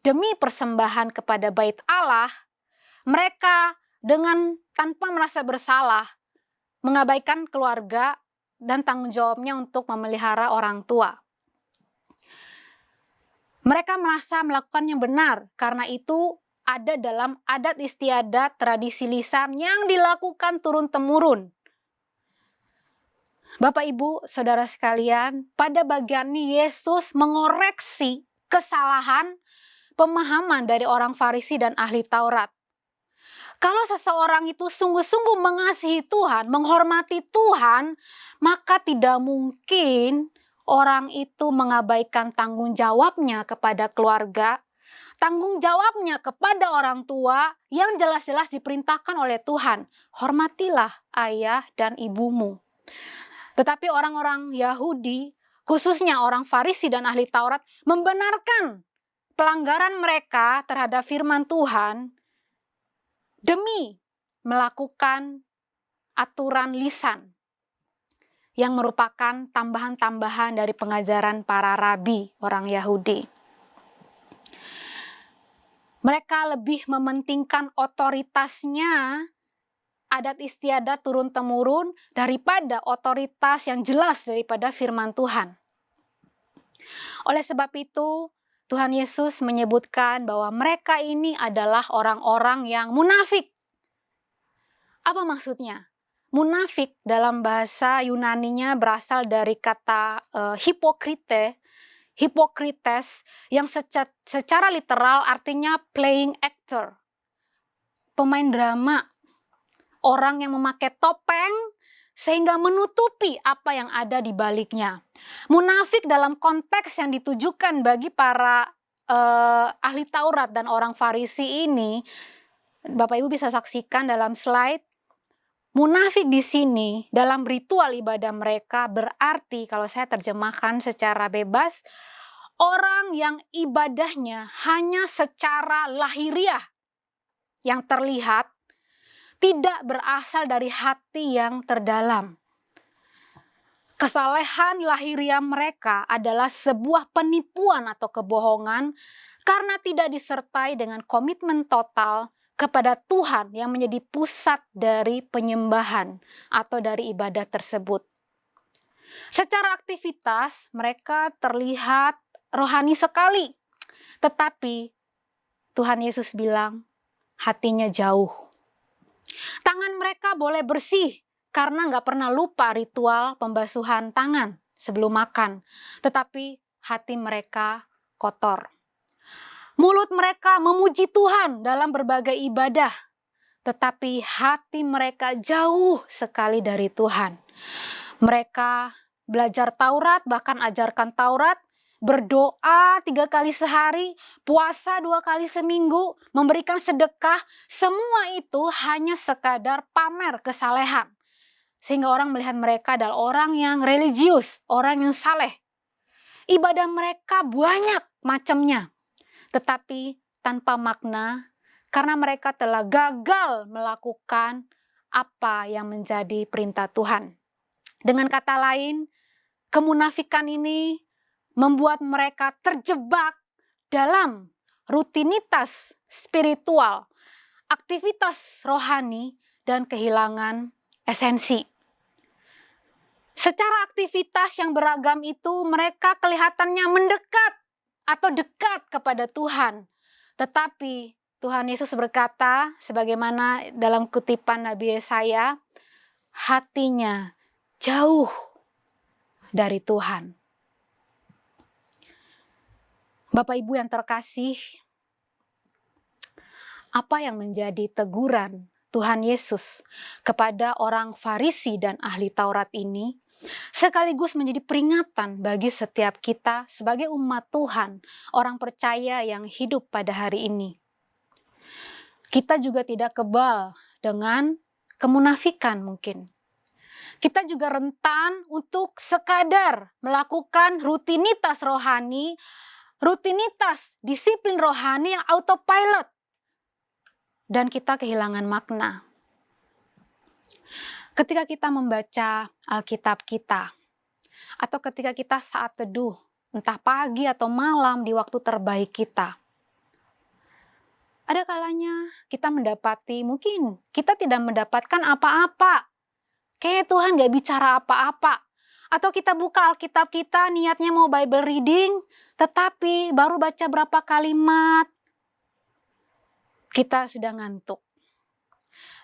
Demi persembahan kepada bait Allah, mereka dengan tanpa merasa bersalah mengabaikan keluarga dan tanggung jawabnya untuk memelihara orang tua. Mereka merasa melakukan yang benar, karena itu ada dalam adat istiadat tradisi lisan yang dilakukan turun-temurun. Bapak, Ibu, Saudara sekalian, pada bagian ini Yesus mengoreksi kesalahan pemahaman dari orang Farisi dan ahli Taurat. Kalau seseorang itu sungguh-sungguh mengasihi Tuhan, menghormati Tuhan, maka tidak mungkin orang itu mengabaikan tanggung jawabnya kepada keluarga, tanggung jawabnya kepada orang tua yang jelas-jelas diperintahkan oleh Tuhan. Hormatilah ayah dan ibumu. Tetapi orang-orang Yahudi, khususnya orang Farisi dan ahli Taurat, membenarkan pelanggaran mereka terhadap firman Tuhan demi melakukan aturan lisan yang merupakan tambahan-tambahan dari pengajaran para rabi orang Yahudi. Mereka lebih mementingkan otoritasnya adat istiadat turun-temurun daripada otoritas yang jelas daripada firman Tuhan. Oleh sebab itu, Tuhan Yesus menyebutkan bahwa mereka ini adalah orang-orang yang munafik. Apa maksudnya? Munafik dalam bahasa Yunaninya berasal dari kata hipokrites, yang secara literal artinya playing actor, pemain drama, orang yang memakai topeng sehingga menutupi apa yang ada di baliknya. Munafik dalam konteks yang ditujukan bagi para ahli Taurat dan orang Farisi ini, Bapak Ibu bisa saksikan dalam slide. Munafik di sini dalam ritual ibadah mereka berarti, kalau saya terjemahkan secara bebas, orang yang ibadahnya hanya secara lahiriah yang terlihat, tidak berasal dari hati yang terdalam. Kesalehan lahiriah mereka adalah sebuah penipuan atau kebohongan karena tidak disertai dengan komitmen total kepada Tuhan yang menjadi pusat dari penyembahan atau dari ibadah tersebut. Secara aktivitas mereka terlihat rohani sekali, tetapi Tuhan Yesus bilang hatinya jauh. Tangan mereka boleh bersih karena nggak pernah lupa ritual pembasuhan tangan sebelum makan, tetapi hati mereka kotor. Mulut mereka memuji Tuhan dalam berbagai ibadah, tetapi hati mereka jauh sekali dari Tuhan. Mereka belajar Taurat, bahkan ajarkan Taurat, berdoa 3 kali sehari, puasa 2 kali seminggu, memberikan sedekah, semua itu hanya sekadar pamer kesalehan. sehingga orang melihat mereka adalah orang yang religius, orang yang saleh. Ibadah mereka banyak macamnya, tetapi tanpa makna karena mereka telah gagal melakukan apa yang menjadi perintah Tuhan. Dengan kata lain, kemunafikan ini membuat mereka terjebak dalam rutinitas spiritual, aktivitas rohani, dan kehilangan esensi. Secara aktivitas yang beragam itu mereka kelihatannya mendekat atau dekat kepada Tuhan. Tetapi Tuhan Yesus berkata, sebagaimana dalam kutipan Nabi Yesaya, hatinya jauh dari Tuhan. Bapak Ibu yang terkasih, apa yang menjadi teguran Tuhan Yesus kepada orang Farisi dan ahli Taurat ini sekaligus menjadi peringatan bagi setiap kita sebagai umat Tuhan, orang percaya yang hidup pada hari ini. Kita juga tidak kebal dengan kemunafikan mungkin. Kita juga rentan untuk sekadar melakukan rutinitas rohani, rutinitas disiplin rohani yang autopilot. Dan kita kehilangan makna. Ketika kita membaca Alkitab kita, atau ketika kita saat teduh, entah pagi atau malam di waktu terbaik kita, ada kalanya kita mendapati, mungkin kita tidak mendapatkan apa-apa. Kayak Tuhan gak bicara apa-apa. Atau kita buka Alkitab kita, niatnya mau Bible reading, tetapi baru baca berapa kalimat, kita sudah ngantuk.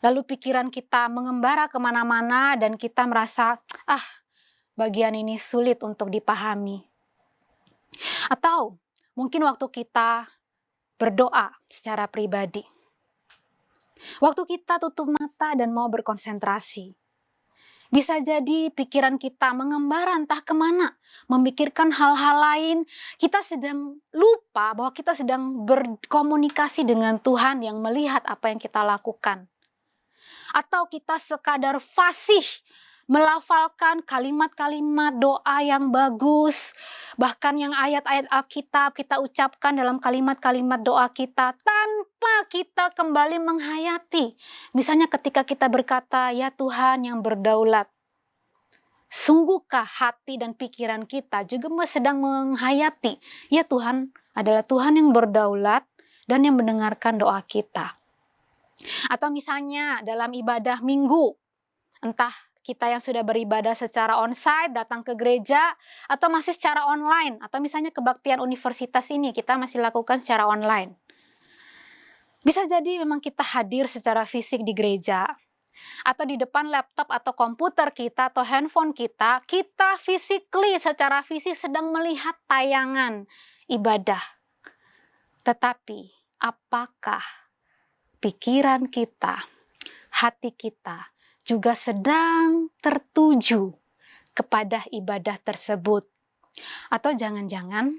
Lalu pikiran kita mengembara kemana-mana dan kita merasa, bagian ini sulit untuk dipahami. Atau mungkin waktu kita berdoa secara pribadi. Waktu kita tutup mata dan mau berkonsentrasi. Bisa jadi pikiran kita mengembara entah kemana, memikirkan hal-hal lain. Kita sedang lupa bahwa kita sedang berkomunikasi dengan Tuhan yang melihat apa yang kita lakukan. Atau kita sekadar fasih melafalkan kalimat-kalimat doa yang bagus, bahkan yang ayat-ayat Alkitab kita ucapkan dalam kalimat-kalimat doa kita tanpa kita kembali menghayati. Misalnya ketika kita berkata, ya Tuhan yang berdaulat, sungguhkah hati dan pikiran kita juga sedang menghayati, ya Tuhan adalah Tuhan yang berdaulat dan yang mendengarkan doa kita. Atau misalnya dalam ibadah minggu, entah kita yang sudah beribadah secara onsite, datang ke gereja, atau masih secara online, atau misalnya kebaktian universitas ini kita masih lakukan secara online. Bisa jadi memang kita hadir secara fisik di gereja, atau di depan laptop atau komputer kita, atau handphone kita physically, secara fisik sedang melihat tayangan ibadah. Tetapi apakah pikiran kita, hati kita juga sedang tertuju kepada ibadah tersebut? Atau jangan-jangan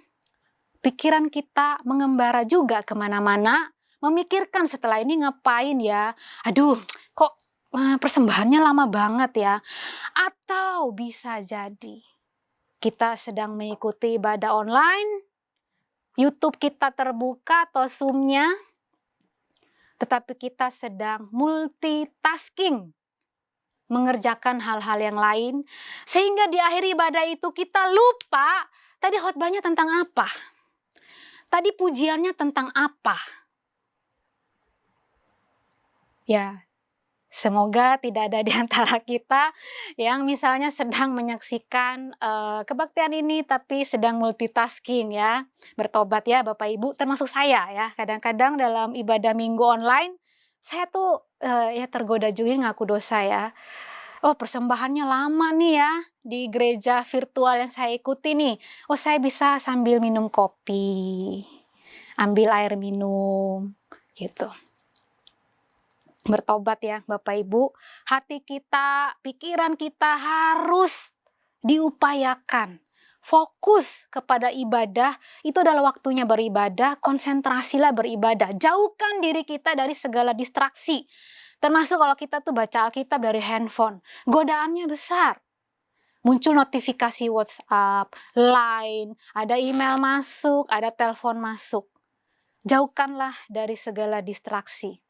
pikiran kita mengembara juga kemana-mana, memikirkan setelah ini ngapain ya? Aduh, kok persembahannya lama banget ya? Atau bisa jadi kita sedang mengikuti ibadah online, YouTube kita terbuka atau Zoom-nya, tetapi kita sedang multitasking, mengerjakan hal-hal yang lain, sehingga di akhir ibadah itu kita lupa tadi khotbahnya tentang apa, tadi pujiannya tentang apa. Ya, semoga tidak ada di antara kita yang misalnya sedang menyaksikan kebaktian ini tapi sedang multitasking ya. Bertobat ya Bapak Ibu, termasuk saya ya. Kadang-kadang dalam ibadah minggu online, saya tuh ya tergoda juga ngaku dosa ya. Oh, persembahannya lama nih ya di gereja virtual yang saya ikuti nih. Oh, saya bisa sambil minum kopi, ambil air minum gitu. Bertobat ya Bapak Ibu, hati kita, pikiran kita harus diupayakan. Fokus kepada ibadah, itu adalah waktunya beribadah, konsentrasilah beribadah. Jauhkan diri kita dari segala distraksi. Termasuk kalau kita tuh baca Alkitab dari handphone, godaannya besar. Muncul notifikasi WhatsApp, Line, ada email masuk, ada telepon masuk. Jauhkanlah dari segala distraksi.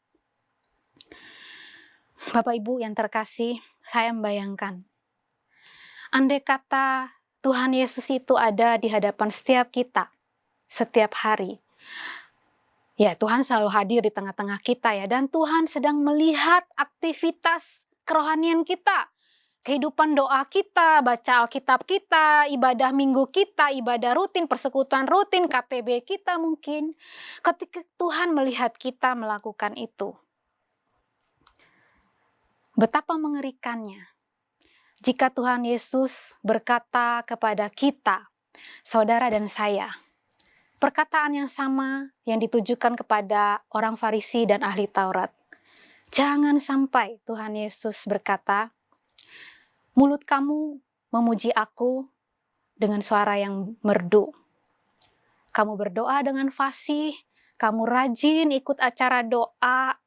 Bapak Ibu yang terkasih, saya membayangkan, andai kata Tuhan Yesus itu ada di hadapan setiap kita, setiap hari. Ya, Tuhan selalu hadir di tengah-tengah kita ya, dan Tuhan sedang melihat aktivitas kerohanian kita, kehidupan doa kita, baca Alkitab kita, ibadah minggu kita, ibadah rutin, persekutuan rutin, KTB kita mungkin. Ketika Tuhan melihat kita melakukan itu, betapa mengerikannya jika Tuhan Yesus berkata kepada kita, saudara dan saya, perkataan yang sama yang ditujukan kepada orang Farisi dan ahli Taurat. Jangan sampai Tuhan Yesus berkata, mulut kamu memuji aku dengan suara yang merdu. Kamu berdoa dengan fasih, kamu rajin ikut acara doa,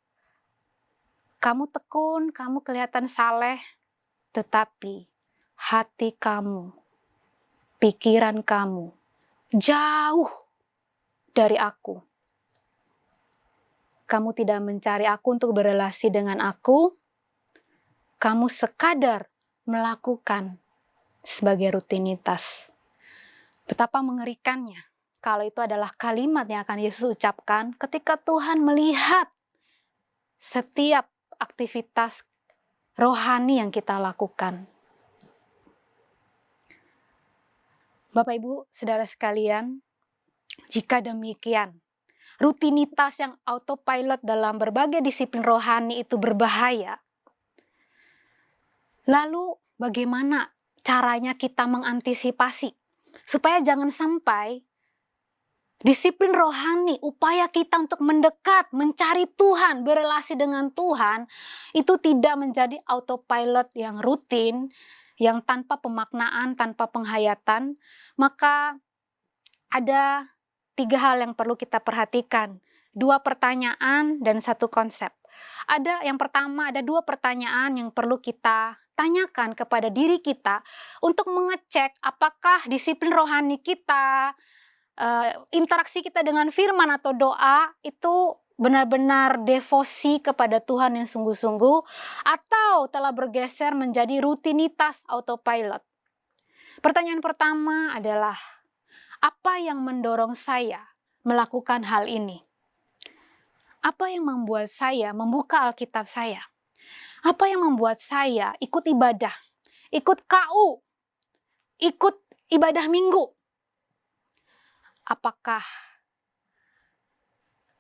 kamu tekun, kamu kelihatan saleh, tetapi hati kamu, pikiran kamu jauh dari aku. Kamu tidak mencari aku untuk berelasi dengan aku, kamu sekadar melakukan sebagai rutinitas. Betapa mengerikannya kalau itu adalah kalimat yang akan Yesus ucapkan ketika Tuhan melihat setiap aktivitas rohani yang kita lakukan. Bapak Ibu, saudara sekalian, jika demikian, rutinitas yang autopilot dalam berbagai disiplin rohani itu berbahaya, lalu bagaimana caranya kita mengantisipasi supaya jangan sampai disiplin rohani, upaya kita untuk mendekat, mencari Tuhan, berelasi dengan Tuhan, itu tidak menjadi autopilot yang rutin, yang tanpa pemaknaan, tanpa penghayatan. Maka ada 3 hal yang perlu kita perhatikan. 2 pertanyaan dan 1 konsep. Yang pertama, ada 2 pertanyaan yang perlu kita tanyakan kepada diri kita untuk mengecek apakah disiplin rohani kita, interaksi kita dengan firman atau doa itu benar-benar devosi kepada Tuhan yang sungguh-sungguh atau telah bergeser menjadi rutinitas autopilot. Pertanyaan pertama adalah, apa yang mendorong saya melakukan hal ini? Apa yang membuat saya membuka Alkitab saya? Apa yang membuat saya ikut ibadah, ikut KU, ikut ibadah minggu? Apakah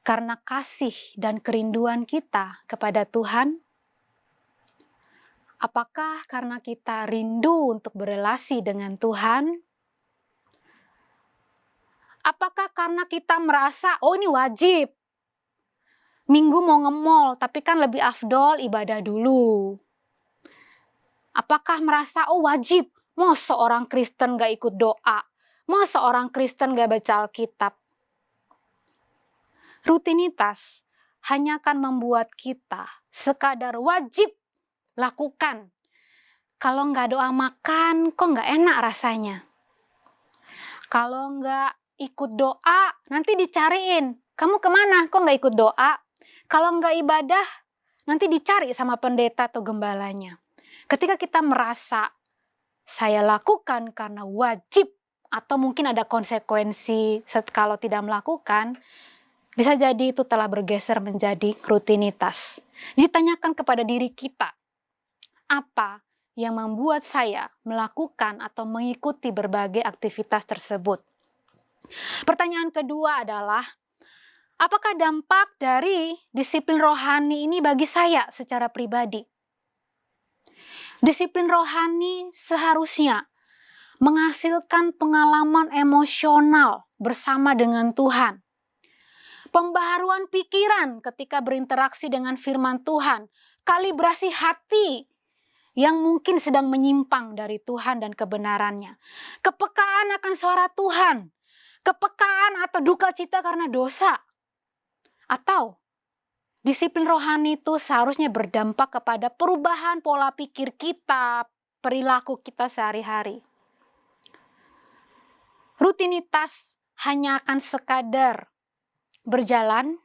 karena kasih dan kerinduan kita kepada Tuhan? Apakah karena kita rindu untuk berelasi dengan Tuhan? Apakah karena kita merasa, oh ini wajib, minggu mau nge-mall, tapi kan lebih afdol ibadah dulu? Apakah merasa, oh wajib, mau seorang Kristen gak ikut doa? Mau seorang Kristen gak baca Alkitab? Rutinitas hanya akan membuat kita sekadar wajib lakukan. Kalau nggak doa makan, kok nggak enak rasanya. Kalau nggak ikut doa, nanti dicariin. Kamu kemana? Kok nggak ikut doa? Kalau nggak ibadah, nanti dicari sama pendeta atau gembalanya. Ketika kita merasa, saya lakukan karena wajib, atau mungkin ada konsekuensi kalau tidak melakukan, bisa jadi itu telah bergeser menjadi rutinitas. Jadi tanyakan kepada diri kita, apa yang membuat saya melakukan atau mengikuti berbagai aktivitas tersebut? Pertanyaan kedua adalah, apakah dampak dari disiplin rohani ini bagi saya secara pribadi? Disiplin rohani seharusnya menghasilkan pengalaman emosional bersama dengan Tuhan. Pembaharuan pikiran ketika berinteraksi dengan firman Tuhan, kalibrasi hati yang mungkin sedang menyimpang dari Tuhan dan kebenarannya. Kepekaan akan suara Tuhan, kepekaan atau duka cita karena dosa. Atau Disiplin rohani itu seharusnya berdampak kepada perubahan pola pikir kita, perilaku kita sehari-hari. Rutinitas hanya akan sekadar berjalan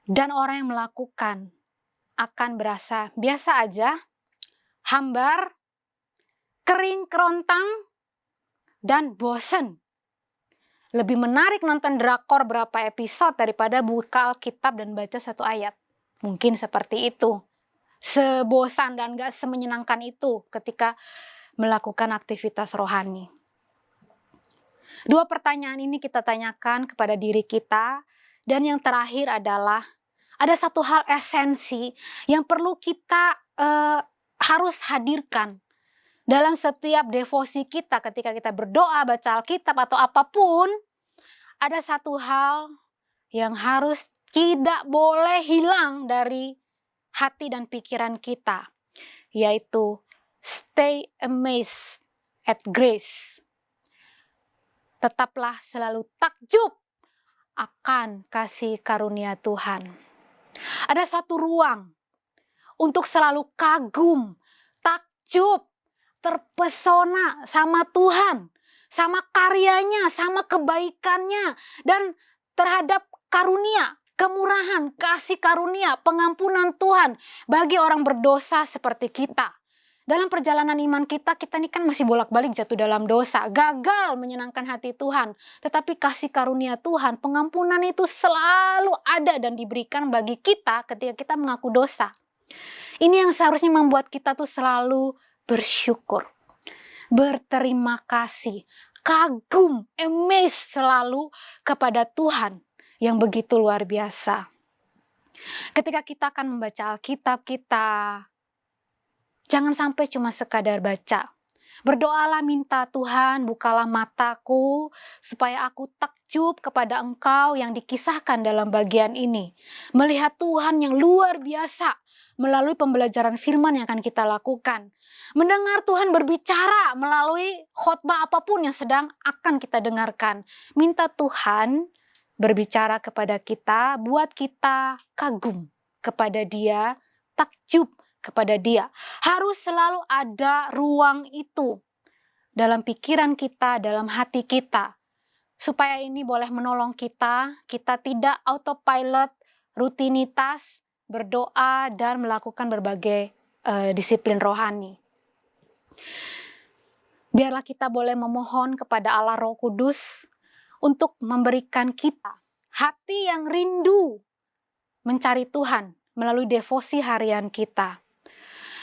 dan orang yang melakukan akan berasa biasa aja, hambar, kering kerontang, dan bosen. Lebih menarik nonton drakor berapa episode daripada buka Alkitab dan baca satu ayat. Mungkin seperti itu. Sebosan dan gak semenyenangkan itu ketika melakukan aktivitas rohani. Dua pertanyaan ini kita tanyakan kepada diri kita. Dan yang terakhir adalah, ada satu hal esensi yang perlu kita harus hadirkan dalam setiap devosi kita ketika kita berdoa, baca Alkitab atau apapun. Ada satu hal yang harus tidak boleh hilang dari hati dan pikiran kita, yaitu stay amazed at grace. Tetaplah selalu takjub akan kasih karunia Tuhan. Ada satu ruang untuk selalu kagum, takjub, terpesona sama Tuhan, sama karyanya, sama kebaikannya, dan terhadap karunia, kemurahan, kasih karunia, pengampunan Tuhan bagi orang berdosa seperti kita. Dalam perjalanan iman kita ini kan masih bolak-balik jatuh dalam dosa, gagal menyenangkan hati Tuhan. Tetapi kasih karunia Tuhan, pengampunan itu selalu ada dan diberikan bagi kita ketika kita mengaku dosa. Ini yang seharusnya membuat kita tuh selalu bersyukur, berterima kasih, kagum, amazed selalu kepada Tuhan yang begitu luar biasa. Ketika kita akan membaca Alkitab kita, jangan sampai cuma sekadar baca. Berdoalah, minta Tuhan, bukalah mataku supaya aku takjub kepada Engkau yang dikisahkan dalam bagian ini. Melihat Tuhan yang luar biasa melalui pembelajaran firman yang akan kita lakukan. Mendengar Tuhan berbicara melalui khotbah apapun yang sedang akan kita dengarkan. Minta Tuhan berbicara kepada kita, buat kita kagum kepada Dia, takjub kepada Dia. Harus selalu ada ruang itu dalam pikiran kita, dalam hati kita. Supaya ini boleh menolong kita tidak autopilot, rutinitas, berdoa, dan melakukan berbagai disiplin rohani. Biarlah kita boleh memohon kepada Allah Roh Kudus untuk memberikan kita hati yang rindu mencari Tuhan melalui devosi harian kita.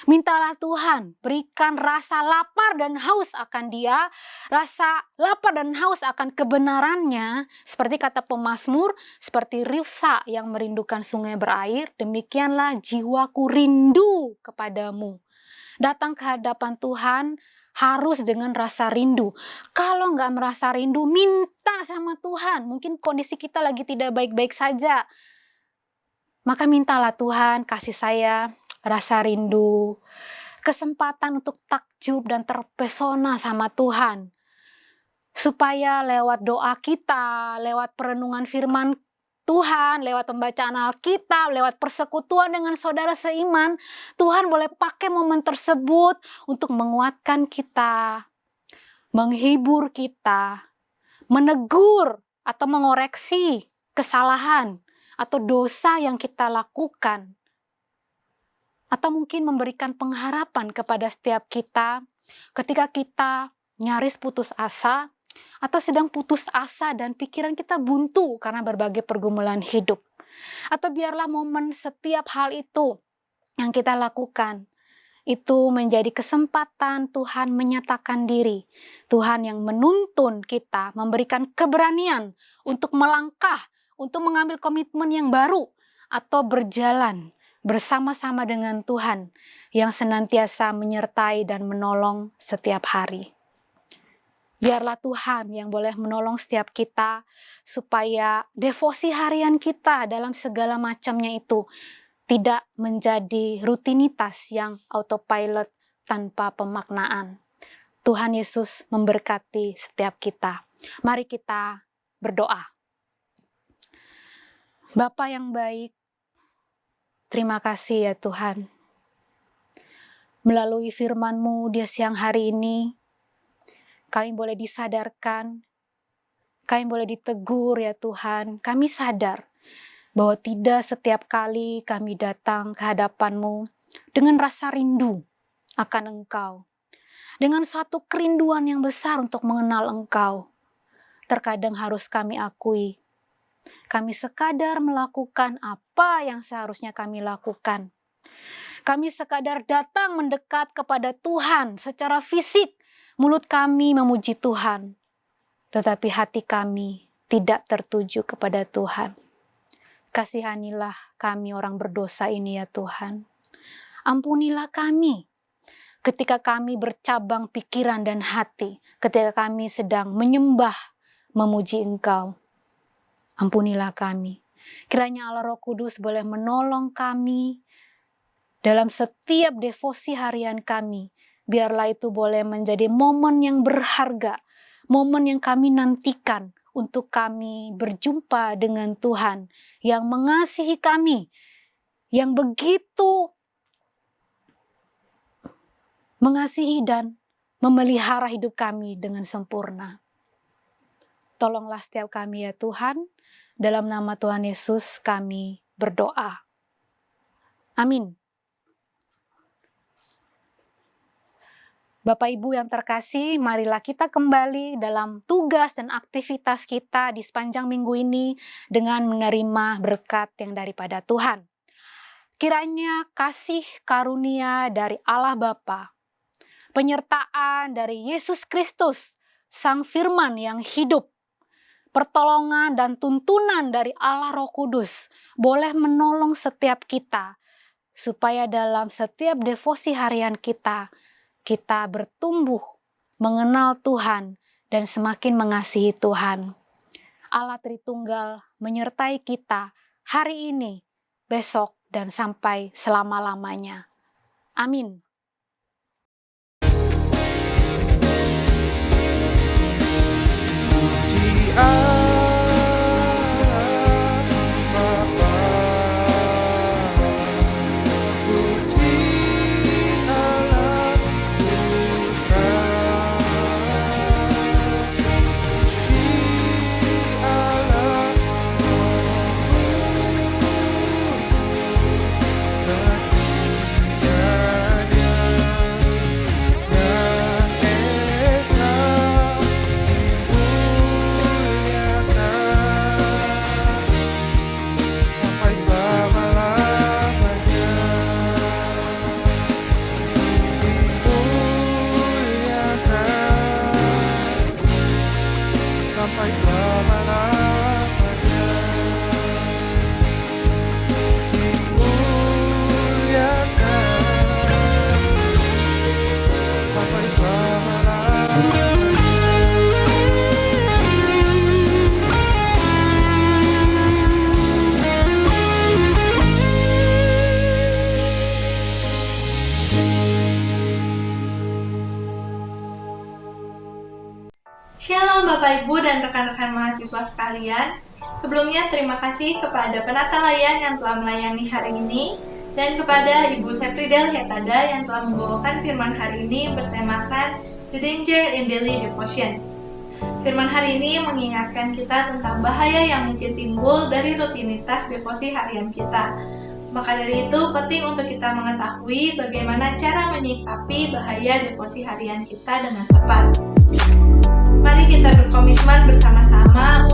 Mintalah Tuhan berikan rasa lapar dan haus akan Dia, rasa lapar dan haus akan kebenarannya, seperti kata pemazmur, seperti rusa yang merindukan sungai berair, demikianlah jiwaku rindu kepadamu. Datang ke hadapan Tuhan harus dengan rasa rindu. Kalau nggak merasa rindu, minta sama Tuhan. Mungkin kondisi kita lagi tidak baik-baik saja. Maka mintalah Tuhan, kasih saya rasa rindu, kesempatan untuk takjub dan terpesona sama Tuhan. Supaya lewat doa kita, lewat perenungan firman Tuhan, lewat pembacaan Alkitab, lewat persekutuan dengan saudara seiman, Tuhan boleh pakai momen tersebut untuk menguatkan kita, menghibur kita, menegur atau mengoreksi kesalahan atau dosa yang kita lakukan. Atau mungkin memberikan pengharapan kepada setiap kita ketika kita nyaris putus asa atau sedang putus asa dan pikiran kita buntu karena berbagai pergumulan hidup. Atau biarlah momen setiap hal itu yang kita lakukan itu menjadi kesempatan Tuhan menyatakan diri. Tuhan yang menuntun kita, memberikan keberanian untuk melangkah, untuk mengambil komitmen yang baru atau berjalan bersama-sama dengan Tuhan yang senantiasa menyertai dan menolong setiap hari. Biarlah Tuhan yang boleh menolong setiap kita supaya devosi harian kita dalam segala macamnya itu tidak menjadi rutinitas yang autopilot tanpa pemaknaan. Tuhan Yesus memberkati setiap kita. Mari kita berdoa. Bapa yang baik, terima kasih ya Tuhan. Melalui firman-Mu di siang hari ini, kami boleh disadarkan, kami boleh ditegur ya Tuhan. Kami sadar bahwa tidak setiap kali kami datang ke hadapan-Mu dengan rasa rindu akan Engkau. Dengan suatu kerinduan yang besar untuk mengenal Engkau. Terkadang harus kami akui, kami sekadar melakukan apa yang seharusnya kami lakukan. Kami sekadar datang mendekat kepada Tuhan secara fisik. Mulut kami memuji Tuhan. Tetapi hati kami tidak tertuju kepada Tuhan. Kasihanilah kami orang berdosa ini ya Tuhan. Ampunilah kami ketika kami bercabang pikiran dan hati, ketika kami sedang menyembah, memuji Engkau. Ampunilah kami. Kiranya Allah Roh Kudus boleh menolong kami dalam setiap devosi harian kami. Biarlah itu boleh menjadi momen yang berharga, momen yang kami nantikan untuk kami berjumpa dengan Tuhan yang mengasihi kami, yang begitu mengasihi dan memelihara hidup kami dengan sempurna. Tolonglah setiap kami ya Tuhan, dalam nama Tuhan Yesus kami berdoa. Amin. Bapak Ibu yang terkasih, marilah kita kembali dalam tugas dan aktivitas kita di sepanjang minggu ini dengan menerima berkat yang daripada Tuhan. Kiranya kasih karunia dari Allah Bapa, penyertaan dari Yesus Kristus, Sang Firman yang hidup, pertolongan dan tuntunan dari Allah Roh Kudus boleh menolong setiap kita, supaya dalam setiap devosi harian kita bertumbuh, mengenal Tuhan, dan semakin mengasihi Tuhan. Allah Tritunggal menyertai kita hari ini, besok, dan sampai selama-lamanya. Amin. Sampai selama-lamanya dimuliakan, sampai selama-lamanya. Shalom Bapak Ibu dan rekan-rekan mahasiswa sekalian. Sebelumnya terima kasih kepada penata layan yang telah melayani hari ini dan kepada Ibu Sepridel Hetada yang telah membawakan firman hari ini bertemakan The Danger in Daily Devotion. Firman hari ini mengingatkan kita tentang bahaya yang mungkin timbul dari rutinitas devosi harian kita. Maka dari itu penting untuk kita mengetahui bagaimana cara menyikapi bahaya devosi harian kita dengan tepat. Mari kita berkomitmen bersama-sama